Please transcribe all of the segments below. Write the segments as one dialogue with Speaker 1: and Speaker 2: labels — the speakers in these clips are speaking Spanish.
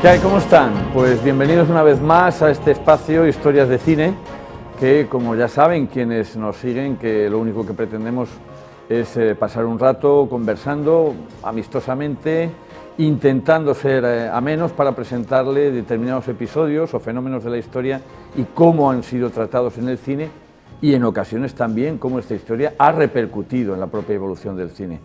Speaker 1: ¿Qué hay? ¿Cómo están? Pues bienvenidos una vez más a este espacio Historias de Cine, que como ya saben quienes nos siguen, que lo único que pretendemos es pasar un rato conversando amistosamente, intentando ser amenos para presentarle determinados episodios o fenómenos de la historia y cómo han sido tratados en el cine y en ocasiones también cómo esta historia ha repercutido en la propia evolución del cine.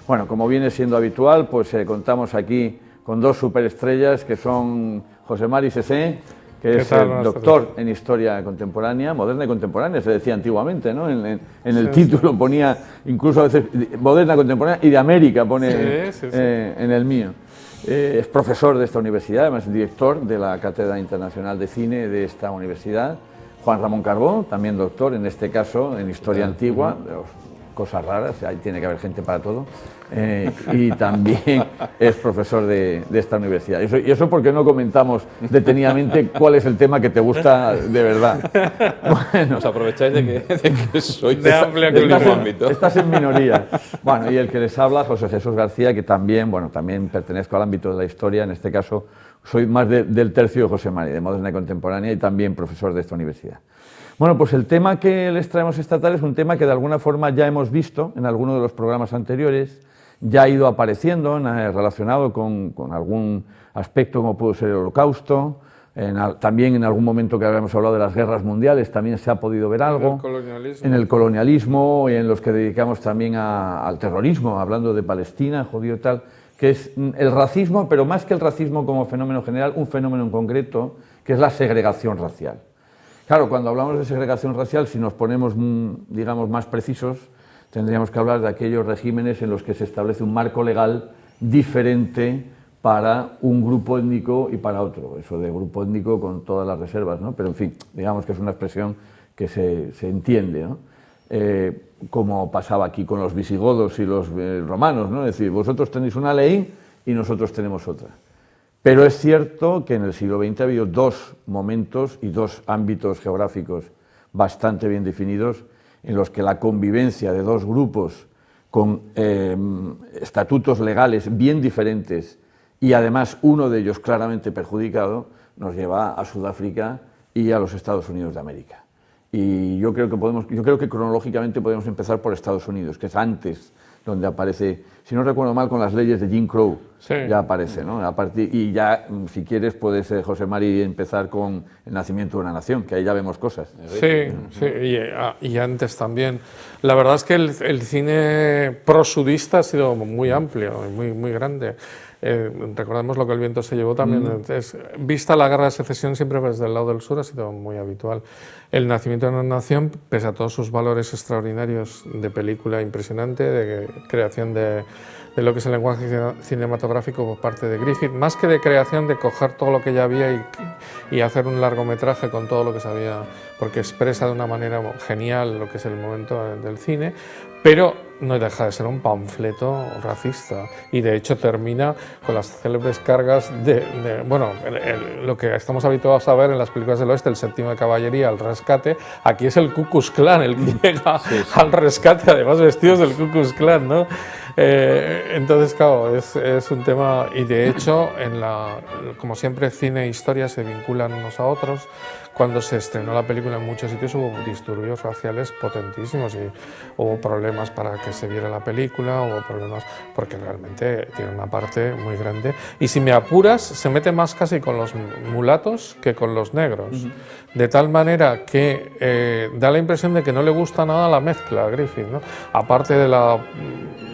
Speaker 1: Bueno, como viene siendo habitual, pues contamos aquí con dos superestrellas que son José Mari Sesé, que es doctor en Historia Contemporánea, Moderna y Contemporánea, se decía antiguamente, ¿no? En el título ponía, incluso a veces, Moderna Contemporánea y de América pone en el mío. Es profesor de esta universidad, además director de la Cátedra Internacional de Cine de esta universidad. Juan Ramón Carbó, también doctor, en este caso, en Historia Antigua, cosas raras, ahí tiene que haber gente para todo, y también es profesor de esta universidad. Y eso porque no comentamos detenidamente cuál es el tema que te gusta de verdad. Bueno, os aprovecháis de que soy de amplia ámbito. Estás en minoría. Bueno, y el que les habla, José Jesús García, que también, bueno, también pertenezco al ámbito de la historia, en este caso soy más del tercio de José Mari, de Moderna y Contemporánea, y también profesor de esta universidad. Bueno, pues el tema que les traemos esta tarde es un tema que de alguna forma ya hemos visto en alguno de los programas anteriores, ya ha ido apareciendo relacionado con algún aspecto como pudo ser el Holocausto, también en algún momento que habíamos hablado de las guerras mundiales también se ha podido ver algo, en el colonialismo y en los que dedicamos también al terrorismo, hablando de Palestina, judío y tal, que es el racismo, pero más que el racismo como fenómeno general, un fenómeno en concreto, que es la segregación racial. Claro, cuando hablamos de segregación racial, si nos ponemos, digamos, más precisos, tendríamos que hablar de aquellos regímenes en los que se establece un marco legal diferente para un grupo étnico y para otro. Eso de grupo étnico con todas las reservas, ¿no? Pero, en fin, digamos que es una expresión que se entiende, ¿no? Como pasaba aquí con los visigodos y los romanos, ¿no? Es decir, vosotros tenéis una ley y nosotros tenemos otra. Pero es cierto que en el siglo XX ha habido dos momentos y dos ámbitos geográficos bastante bien definidos en los que la convivencia de dos grupos con estatutos legales bien diferentes y además uno de ellos claramente perjudicado nos lleva a Sudáfrica y a los Estados Unidos de América. Y yo creo que cronológicamente podemos empezar por Estados Unidos, que es antes donde aparece, si no recuerdo mal, con las leyes de Jim Crow, ya aparece, ¿no? Y ya, si quieres, puedes, José Mari, empezar con el nacimiento de una nación, que ahí ya vemos cosas.
Speaker 2: Sí, y antes también. La verdad es que el cine prosudista ha sido muy amplio, muy grande. Recordemos lo que el viento se llevó también. Vista la guerra de secesión siempre desde el lado del sur ha sido muy habitual. El nacimiento de una nación, pese a todos sus valores extraordinarios de película impresionante, de creación de lo que es el lenguaje cinematográfico por parte de Griffith, más que de creación, de coger todo lo que ya había y hacer un largometraje con todo lo que sabía, porque expresa de una manera genial lo que es el momento del cine, pero no deja de ser un panfleto racista y de hecho termina con las célebres cargas lo que estamos habituados a ver en las películas del oeste, el séptimo de caballería, el rescate. Aquí es el Ku Klux Klan el que llega al rescate, además vestidos del Ku Klux Klan, ¿no? Entonces, claro, es un tema, y de hecho, como siempre, cine e historia se vinculan unos a otros. Cuando se estrenó la película en muchos sitios hubo disturbios raciales potentísimos y hubo problemas para que se viera la película, hubo problemas porque realmente tiene una parte muy grande. Y si me apuras, se mete más casi con los mulatos que con los negros. De tal manera que da la impresión de que no le gusta nada la mezcla a Griffith, ¿no? Aparte de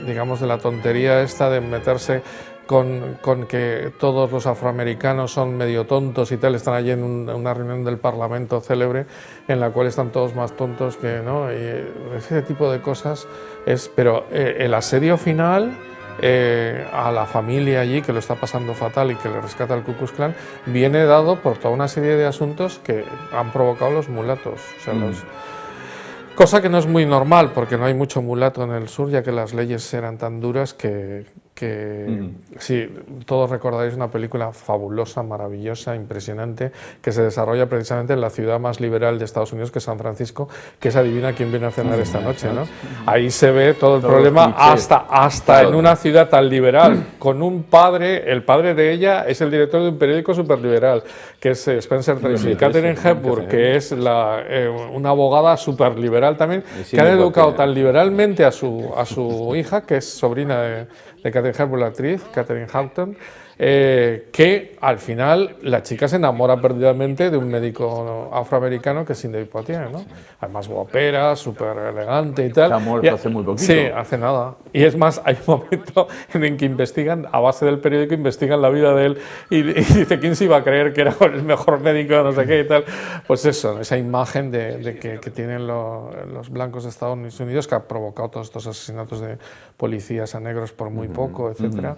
Speaker 2: de la tontería esta de meterse con que todos los afroamericanos son medio tontos y tal, están allí en una reunión del Parlamento célebre en la cual están todos más tontos que, ¿no? Y ese tipo de cosas pero el asedio final a la familia allí que lo está pasando fatal y que le rescata el Ku Klux Klan viene dado por toda una serie de asuntos que han provocado los mulatos, o sea, cosa que no es muy normal porque no hay mucho mulato en el sur, ya que las leyes eran tan duras que que sí, todos recordaréis una película fabulosa, maravillosa, impresionante, que se desarrolla precisamente en la ciudad más liberal de Estados Unidos, que es San Francisco, que es Adivina quién viene a cenar esta noche, ¿no? Ahí se ve todo el problema hasta en una ciudad tan liberal, con un padre, el padre de ella es el director de un periódico súper liberal, que es Spencer Tracy, Katharine Hepburn, que es una abogada súper liberal también, que han educado tan liberalmente a su hija, que es sobrina de Katharine Hepburn, la actriz, Katherine Houghton, que al final la chica se enamora perdidamente de un médico afroamericano que es Sidney Poitier, ¿no? Además guapera, súper elegante y tal.
Speaker 1: Se ha muerto hace muy poquito.
Speaker 2: Sí, hace nada. Y es más, hay un momento en el que investigan, a base del periódico, investigan la vida de él y dice, ¿quién se iba a creer que era el mejor médico, no sé qué y tal? Pues eso, esa imagen de que tienen los blancos de Estados Unidos, que ha provocado todos estos asesinatos de policías a negros por muy poco, etcétera.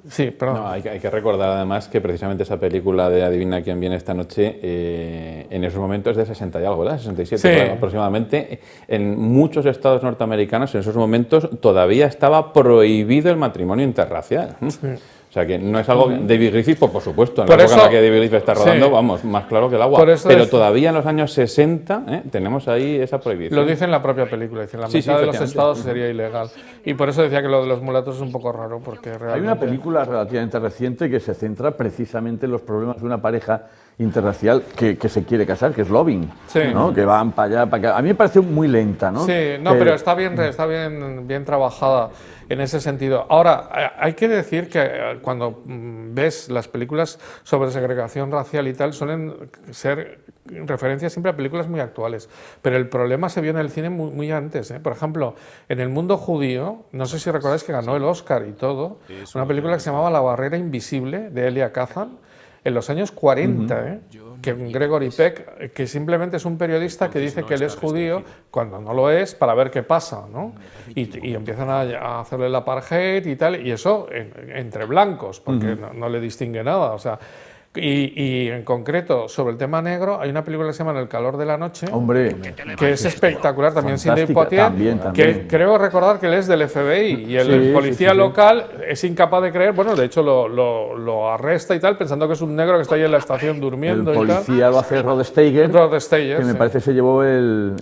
Speaker 2: Sí, perdón.
Speaker 3: No, hay que recordar además que precisamente esa película de Adivina quién viene esta noche, en esos momentos es de 60 y algo, ¿verdad? 67 aproximadamente. En muchos estados norteamericanos en esos momentos todavía estaba prohibido el matrimonio interracial. Sí. O sea que no es algo... David Griffith, pues por supuesto, en la época en la que David Griffith está rodando, vamos, más claro que el agua. Pero todavía en los años 60 tenemos ahí esa prohibición.
Speaker 2: Lo dice en la propia película, dice, la mitad de los estados sería ilegal. Y por eso decía que lo de los mulatos es un poco raro, porque realmente...
Speaker 1: Hay una película relativamente reciente que se centra precisamente en los problemas de una pareja interracial que se quiere casar, que es Loving, ¿no? Que van para allá, para acá. A mí me pareció muy lenta, ¿no?
Speaker 2: Sí, no, pero está bien trabajada en ese sentido. Ahora, hay que decir que cuando ves las películas sobre segregación racial y tal, suelen ser referencias siempre a películas muy actuales, pero el problema se vio en el cine muy antes, ¿eh? Por ejemplo, en el mundo judío, no sé si recordáis que ganó el Oscar y todo, una película que se llamaba La barrera invisible, de Elia Kazan, en los años 40, que Gregory Peck, que simplemente es un periodista que dice que él es judío cuando no lo es, para ver qué pasa, ¿no? Y empiezan a hacerle el apartheid y tal, y eso entre blancos, porque no le distingue nada, o sea... Y en concreto, sobre el tema negro, hay una película que se llama En el calor de la noche,
Speaker 1: hombre,
Speaker 2: que es espectacular, también Sidney Poitier, que creo recordar que él es del FBI y el policía local es incapaz de creer, bueno, de hecho lo arresta y tal, pensando que es un negro que está ahí en la estación durmiendo.
Speaker 1: El policía lo hace Rod Steiger, que me parece se llevó el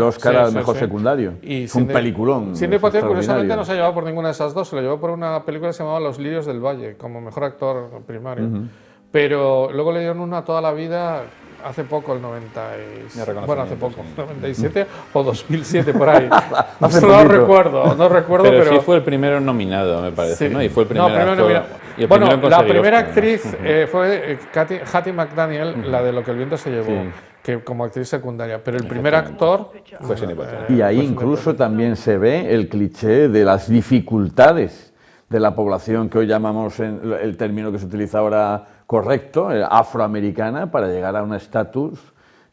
Speaker 1: Oscar al mejor secundario. Y es un peliculón.
Speaker 2: Sidney Poitier, curiosamente, no se ha llevado por ninguna de esas dos, se lo llevó por una película que se llamaba Los lirios del valle, como mejor actor primario. Pero luego le dieron una toda la vida, hace poco, el 97 o 2007, por ahí. No recuerdo,
Speaker 3: pero
Speaker 2: pero...
Speaker 3: sí fue el primero nominado, me parece, ¿no? Y fue el primer actor.
Speaker 2: Bueno, la primera actriz fue Hattie McDaniel, la de Lo que el viento se llevó, que como actriz secundaria, pero el primer actor
Speaker 3: fue Sidney Poitier.
Speaker 1: Y ahí incluso también se ve el cliché de las dificultades de la población que hoy llamamos, el término que se utiliza ahora correcto, afroamericana, para llegar a un estatus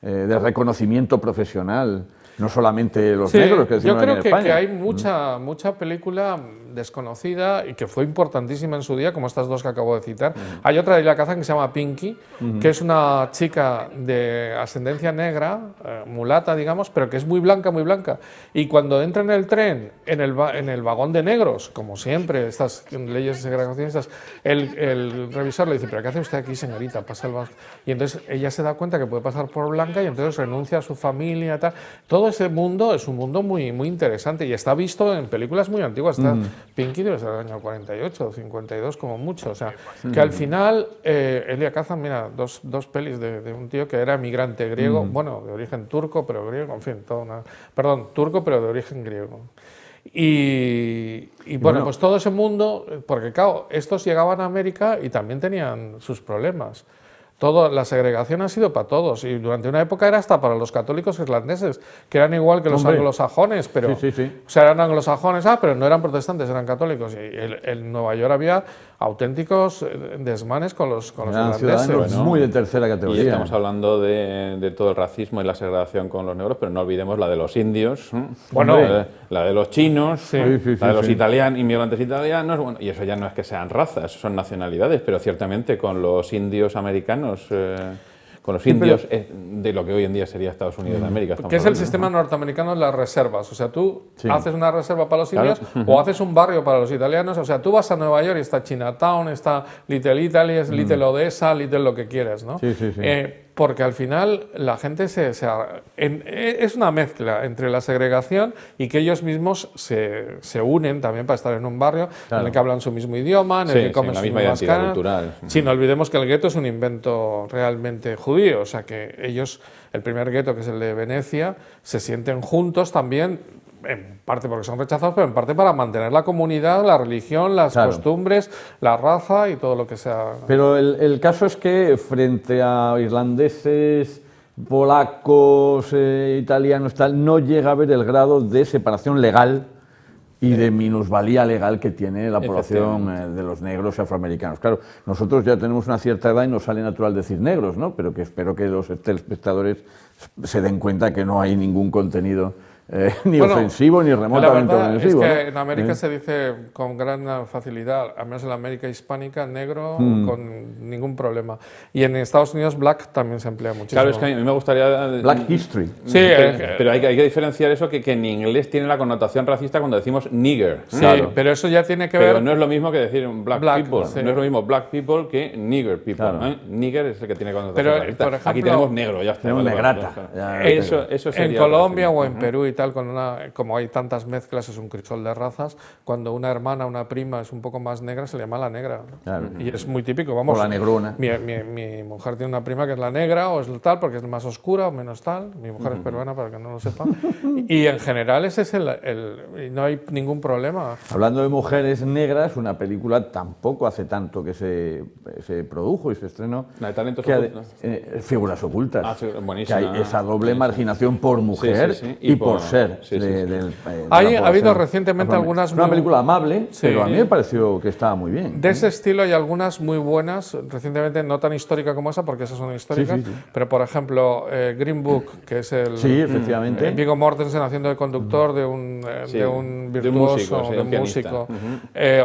Speaker 1: de reconocimiento profesional, no solamente los negros, que
Speaker 2: yo creo
Speaker 1: en España.
Speaker 2: Que hay mucha película desconocida y que fue importantísima en su día, como estas dos que acabo de citar. Hay otra de Elia Kazan que se llama Pinky, que es una chica de ascendencia negra, mulata, digamos, pero que es muy blanca, muy blanca. Y cuando entra en el tren, en el vagón de negros, como siempre, estas leyes segregacionistas, el revisor le dice, ¿pero qué hace usted aquí, señorita? Pasa el vagón. Y entonces ella se da cuenta que puede pasar por blanca y entonces renuncia a su familia, tal. Todo ese mundo es un mundo muy interesante y está visto en películas muy antiguas. Está Pinky debe ser del año 48 o 52 como mucho. O sea, que al final Elia Kazan, mira, dos pelis de un tío que era migrante griego, bueno, de origen turco, pero griego, en fin, turco, pero de origen griego. Y bueno, pues todo ese mundo, porque claro, estos llegaban a América y también tenían sus problemas. La segregación ha sido para todos y durante una época era hasta para los católicos irlandeses, que eran igual que los anglosajones, pero o sea, eran anglosajones, pero no eran protestantes, eran católicos. Y en Nueva York había auténticos desmanes con los irlandeses.
Speaker 1: Bueno, muy de tercera categoría.
Speaker 3: Y estamos hablando de todo el racismo y la segregación con los negros, pero no olvidemos la de los indios, bueno, la de los chinos, la de los inmigrantes italianos, bueno, y eso ya no es que sean razas, son nacionalidades, pero ciertamente con los indios americanos... los indios de lo que hoy en día sería Estados Unidos de América.
Speaker 2: Que es el sistema norteamericano de las reservas. O sea, tú haces una reserva para los indios o haces un barrio para los italianos. O sea, tú vas a Nueva York y está Chinatown, está Little Italy, es Little Odessa, Little lo que quieras, ¿no?
Speaker 1: Sí, sí, sí.
Speaker 2: Porque al final la gente es una mezcla entre la segregación y que ellos mismos se unen también para estar en un barrio en el que hablan su mismo idioma, en el que comen sus mismas carnes. Cultural. Sí, no olvidemos que el gueto es un invento realmente judío, o sea que ellos, el primer gueto, que es el de Venecia, se sienten juntos también, en parte porque son rechazados, pero en parte para mantener la comunidad, la religión, las costumbres, la raza y todo lo que sea.
Speaker 1: Pero el caso es que frente a irlandeses, polacos, italianos, tal, no llega a haber el grado de separación legal y de minusvalía legal que tiene la población de los negros afroamericanos. Claro, nosotros ya tenemos una cierta edad y nos sale natural decir negros, ¿no? Pero que espero que los telespectadores se den cuenta que no hay ningún contenido ni ofensivo ni remotamente ofensivo.
Speaker 2: Es que en América se dice con gran facilidad, al menos en la América hispánica, negro con ningún problema. Y en Estados Unidos black también se emplea muchísimo.
Speaker 3: Claro, es que a mí me gustaría...
Speaker 1: Black history.
Speaker 2: Sí,
Speaker 3: pero hay que diferenciar eso que en inglés tiene la connotación racista cuando decimos nigger.
Speaker 2: Sí, claro. Pero eso ya tiene que ver...
Speaker 3: Pero no es lo mismo que decir black people. Sí. No es lo mismo black people que nigger people. Claro. Nigger es el que tiene connotación racista. Por ejemplo, aquí tenemos negro, ya está.
Speaker 1: Tenemos negrata.
Speaker 3: Eso sería
Speaker 2: en Colombia o en Perú y tal, como hay tantas mezclas, es un crisol de razas, cuando una hermana, una prima es un poco más negra, se le llama la negra. Claro. Y es muy típico, vamos.
Speaker 1: O la negrona.
Speaker 2: Mi mujer tiene una prima que es la negra, o es tal, porque es más oscura o menos tal. Mi mujer es peruana, para que no lo sepa. Y en general ese es no hay ningún problema.
Speaker 1: Hablando de mujeres negras, una película tampoco hace tanto que se produjo y se estrenó.
Speaker 3: La de Talentos Ocultos.
Speaker 1: Figuras Ocultas.
Speaker 3: Buenísima.
Speaker 1: Que hay esa doble marginación por mujer y por ser.
Speaker 2: Ha habido recientemente algunas...
Speaker 1: Es una película amable, pero a mí me pareció que estaba muy bien.
Speaker 2: De ese estilo hay algunas muy buenas, recientemente no tan histórica como esa, porque esas son históricas, pero por ejemplo Green Book, que es el...
Speaker 1: Sí, efectivamente.
Speaker 2: Viggo Mortensen haciendo de conductor de un virtuoso, de un músico.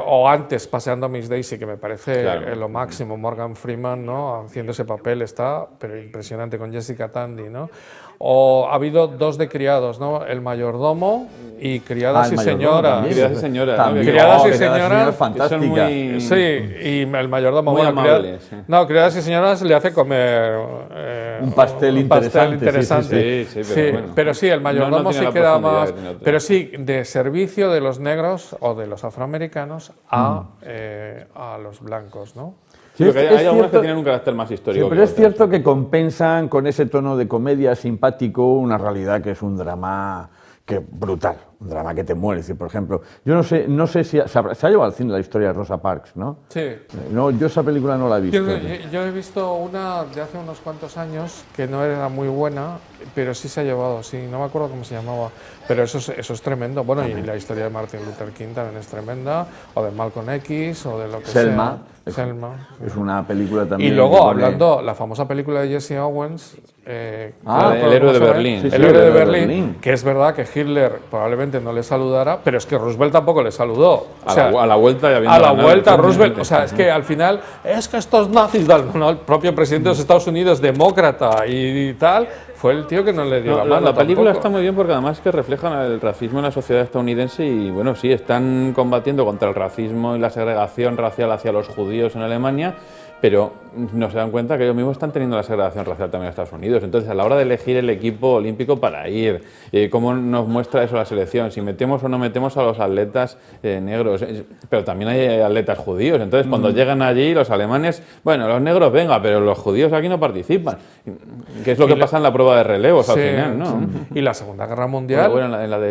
Speaker 2: O antes, Paseando a Miss Daisy, que me parece lo máximo. Morgan Freeman, ¿no? Haciendo ese papel está, pero impresionante, con Jessica Tandy, ¿no? O ha habido dos de criados, ¿no? El mayordomo y criadas y señoras.
Speaker 3: Criadas y señoras.
Speaker 2: Criadas y señoras
Speaker 1: fantástica.
Speaker 2: Sí, y el mayordomo.
Speaker 3: Muy amable.
Speaker 2: Criadas y señoras le hace comer
Speaker 1: un pastel interesante.
Speaker 2: Pero sí, el mayordomo sí queda más. Pero sí, de servicio de los negros o de los afroamericanos a los blancos, ¿no?
Speaker 3: Sí, hay algunas que tienen un carácter más histórico.
Speaker 1: Sí, pero es cierto que compensan con ese tono de comedia simpático una realidad que es un drama brutal, un drama que te muere. Es decir, por ejemplo, yo no sé si se ha llevado al cine la historia de Rosa Parks, ¿no?
Speaker 2: Sí.
Speaker 1: No, yo esa película no la he visto.
Speaker 2: Yo he visto una de hace unos cuantos años que no era muy buena, pero sí se ha llevado, sí, no me acuerdo cómo se llamaba, pero eso es tremendo. Bueno, y la historia de Martin Luther King también es tremenda, o de Malcolm X, o de lo que
Speaker 1: Selma.
Speaker 2: Selma.
Speaker 1: Es una película también...
Speaker 2: Y luego, hablando, la famosa película de Jesse Owens...
Speaker 3: El héroe de Berlín.
Speaker 2: El héroe de Berlín, que es verdad que Hitler probablemente no le saludara, pero es que Roosevelt tampoco le saludó.
Speaker 3: O sea, a la vuelta ya
Speaker 2: a la vuelta Roosevelt, o sea, es que al final, es que estos nazis, el propio presidente de los Estados Unidos, demócrata y tal, fue el tío que no le dio la mano.
Speaker 3: La película está muy bien porque además que refleja el racismo en la sociedad estadounidense y bueno, sí, están combatiendo contra el racismo y la segregación racial hacia los judíos en Alemania, pero no se dan cuenta que ellos mismos están teniendo la segregación racial también en Estados Unidos. Entonces, a la hora de elegir el equipo olímpico para ir, ¿cómo nos muestra eso la selección? Si metemos o no metemos a los atletas negros, pero también hay atletas judíos. Entonces, cuando llegan allí, los alemanes, bueno, los negros, venga, pero los judíos aquí no participan. Que es lo que pasa en la prueba de relevos al final, ¿no?
Speaker 2: Y la Segunda Guerra Mundial,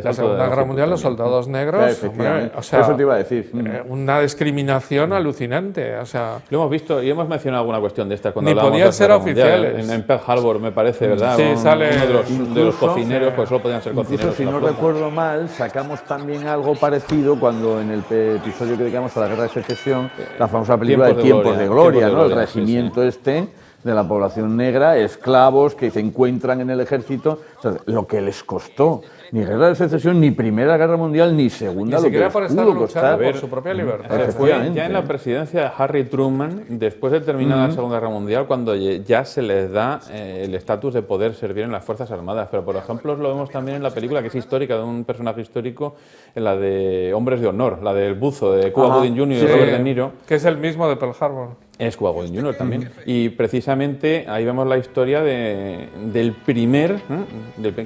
Speaker 2: la Segunda Guerra Mundial, los soldados negros, hombre, o sea,
Speaker 1: eso te iba a decir.
Speaker 2: Una discriminación alucinante, o sea...
Speaker 3: Lo hemos visto y hemos mencionado alguna cuestión de esta cuando
Speaker 2: ni podían ser oficiales.
Speaker 3: En Pearl Harbor, me parece, ¿verdad?
Speaker 2: Sí, sale
Speaker 3: uno de los cocineros, pues solo podían ser cocineros.
Speaker 1: Si no recuerdo mal, sacamos también algo parecido cuando en el episodio que dedicamos a la Guerra de Secesión, la famosa película de Tiempos de Gloria, ¿no? El regimiento de la población negra, esclavos que se encuentran en el ejército, o sea, lo que les costó ni Guerra de Secesión, ni Primera Guerra Mundial, ni Segunda.
Speaker 2: Ni siquiera por estar luchando
Speaker 1: costar
Speaker 2: por su propia libertad.
Speaker 3: Ya en la presidencia de Harry Truman, después de terminar la Segunda Guerra Mundial, cuando ya se les da el estatus de poder servir en las Fuerzas Armadas. Pero, por ejemplo, lo vemos también en la película que es histórica, de un personaje histórico, en la de Hombres de Honor, la del buzo de Cuba Gooding Jr. y Robert De Niro.
Speaker 2: Que es el mismo de Pearl Harbor.
Speaker 3: Es Cuba Gooding Jr. también. Y precisamente ahí vemos la historia del primer,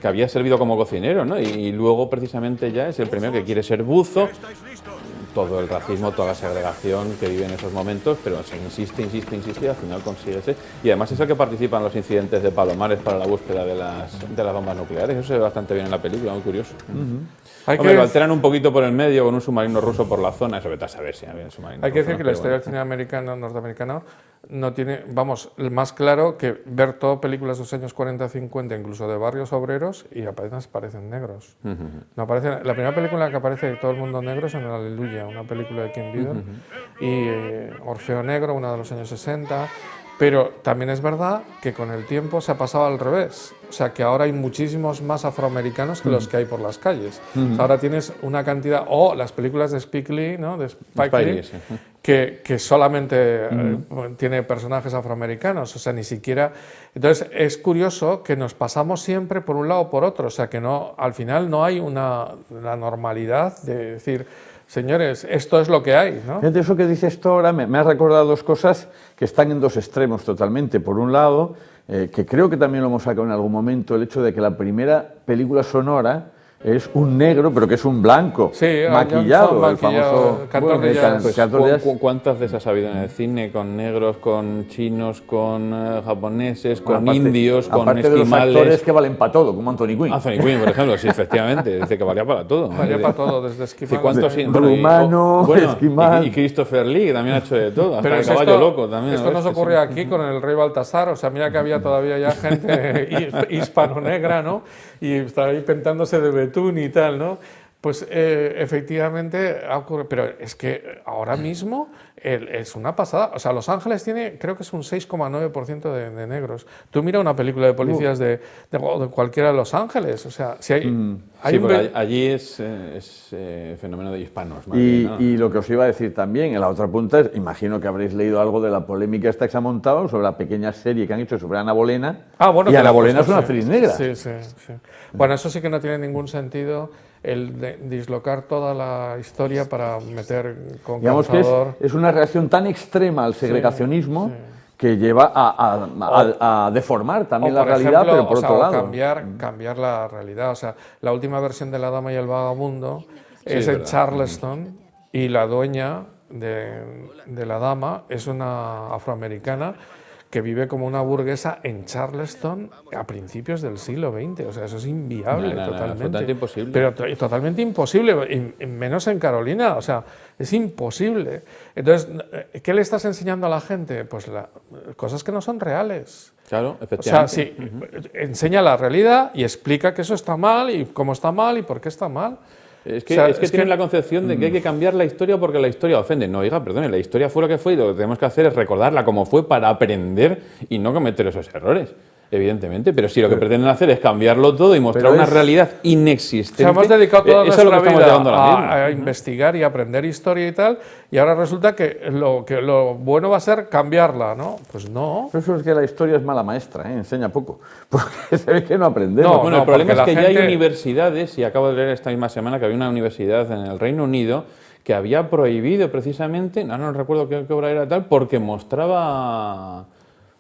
Speaker 3: que había servido como cocinero, ¿no? Y luego precisamente ya es el primero que quiere ser buzo. Todo el racismo, toda la segregación que vive en esos momentos, pero se insiste y al final consigue ser. Y además es el que participa en los incidentes de Palomares para la búsqueda de las bombas nucleares. Eso se ve bastante bien en la película, muy curioso. Hombre, lo alteran un poquito por el medio con un submarino ruso por la zona, eso vete a saber si había un submarino
Speaker 2: Hay que
Speaker 3: ruso,
Speaker 2: decir que la historia del cine americano, norteamericano, no tiene, vamos, más claro que ver todas películas de los años 40-50, incluso de barrios obreros, y apenas parecen negros. No aparecen, la primera película que aparece todo el mundo negro es en Aleluya, una película de Kim Vidor, y Orfeo Negro, una de los años 60. Pero también es verdad que con el tiempo se ha pasado al revés. O sea, que ahora hay muchísimos más afroamericanos que los que hay por las calles. O sea, ahora tienes una cantidad... O las películas de Spike Lee, ¿no? De Spike Lee,
Speaker 3: sí.
Speaker 2: que solamente tiene personajes afroamericanos. O sea, ni siquiera... Entonces, es curioso que nos pasamos siempre por un lado o por otro. O sea, que no, al final no hay la normalidad de decir... Señores, esto es lo que hay, ¿no?
Speaker 1: Fíjate, eso que dices tú ahora me ha recordado dos cosas que están en dos extremos totalmente. Por un lado, que creo que también lo hemos sacado en algún momento, el hecho de que la primera película sonora es un negro, pero que es un blanco,
Speaker 2: sí,
Speaker 1: maquillado, el famoso...
Speaker 3: ¿Cuántas de esas ha habido en el cine? Con negros, con chinos, con japoneses, con indios, con
Speaker 1: aparte
Speaker 3: esquimales...
Speaker 1: de los actores que valen para todo, como Anthony Quinn.
Speaker 3: Anthony Quinn, por ejemplo, sí, efectivamente, dice que valía para todo.
Speaker 2: Valía para todo, desde esquimal...
Speaker 3: ¿Cuántos
Speaker 1: rumano, esquimal...
Speaker 3: Y Christopher Lee, que también ha hecho de todo, hasta
Speaker 2: pero
Speaker 3: el caballo loco también.
Speaker 2: Esto nos ocurre aquí con el rey Baltasar, o sea, mira que había todavía ya gente hispano-negra, ¿no? Y estaba ahí pintándose de betún y tal, ¿no? Pues efectivamente ha ocurrido, pero es que ahora mismo es una pasada. O sea, Los Ángeles tiene, creo que es un 6,9% de negros. Tú mira una película de policías de cualquiera de Los Ángeles, o sea, si hay...
Speaker 3: sí, allí es fenómeno de hispanos.
Speaker 1: Y lo que os iba a decir también, en la otra punta, imagino que habréis leído algo de la polémica esta que se ha montado sobre la pequeña serie que han hecho sobre Ana Bolena.
Speaker 2: Bueno,
Speaker 1: y Ana Bolena es una actriz negra.
Speaker 2: Sí. Bueno, eso sí que no tiene ningún sentido, el dislocar toda la historia para meter con
Speaker 1: digamos
Speaker 2: calzador.
Speaker 1: Que es una reacción tan extrema al segregacionismo que lleva a deformar también la realidad, pero por otro lado.
Speaker 2: Cambiar la realidad. O sea, la última versión de La Dama y el Vagabundo es en Charleston y la dueña de La Dama es una afroamericana que vive como una burguesa en Charleston a principios del siglo XX. O sea, eso es inviable totalmente.
Speaker 3: Totalmente imposible.
Speaker 2: Pero totalmente imposible, y menos en Carolina. O sea, es imposible. Entonces, ¿qué le estás enseñando a la gente? Pues cosas que no son reales.
Speaker 3: Claro, efectivamente.
Speaker 2: O sea, sí, enseña la realidad y explica que eso está mal y cómo está mal y por qué está mal.
Speaker 3: Es que tienen la concepción de que hay que cambiar la historia porque la historia ofende. No, oiga, perdone, la historia fue lo que fue y lo que tenemos que hacer es recordarla como fue para aprender y no cometer esos errores, evidentemente. Pero si lo que pretenden hacer es cambiarlo todo y mostrar una realidad inexistente,
Speaker 2: hemos dedicado toda nuestra vida a
Speaker 3: misma.
Speaker 2: investigar y aprender historia y tal, y ahora resulta que lo bueno va a ser cambiarla, ¿no? Pues no.
Speaker 1: Eso es que la historia es mala maestra, enseña poco, porque se ve que no aprendemos.
Speaker 3: Bueno, el problema es que ya hay universidades, y acabo de leer esta misma semana que había una universidad en el Reino Unido que había prohibido precisamente, no recuerdo qué obra era tal, porque mostraba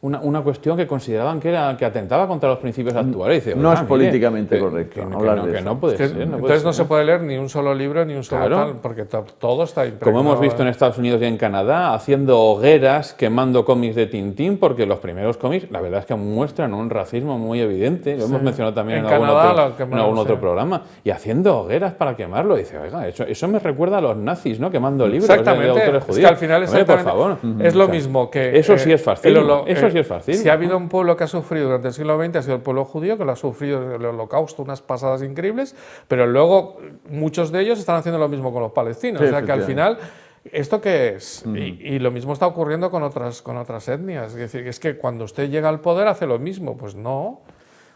Speaker 3: una cuestión que consideraban que atentaba contra los principios actuales. Dice,
Speaker 1: no es políticamente correcto hablar de eso.
Speaker 3: No puede ser.
Speaker 2: Entonces no se puede leer ni un solo libro ni un solo tal, porque todo está impregnado.
Speaker 3: Como hemos visto en Estados Unidos y en Canadá, haciendo hogueras, quemando cómics de Tintín, porque los primeros cómics, la verdad es que muestran un racismo muy evidente. Lo hemos mencionado también en algún otro programa. Y haciendo hogueras para quemarlo. Dice, oiga, eso me recuerda a los nazis, ¿no? Quemando libros de autores judíos.
Speaker 2: Es que al final
Speaker 3: por favor.
Speaker 2: Es lo mismo que...
Speaker 3: Eso sí es fascismo. Sí es fácil.
Speaker 2: Si ha habido un pueblo que ha sufrido durante el siglo XX, ha sido el pueblo judío, que lo ha sufrido el Holocausto, unas pasadas increíbles, pero luego muchos de ellos están haciendo lo mismo con los palestinos. Sí, o sea que al final, ¿esto qué es? Y lo mismo está ocurriendo con otras etnias. Es decir, es que cuando usted llega al poder hace lo mismo. Pues no.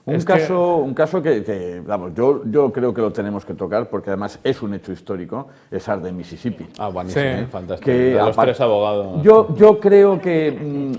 Speaker 1: Un caso que, vamos, yo creo que lo tenemos que tocar porque además es un hecho histórico, es Arden, Mississippi.
Speaker 3: Ah, buenísimo,
Speaker 2: Sí.
Speaker 3: fantástico. De los tres abogados.
Speaker 1: Yo creo que,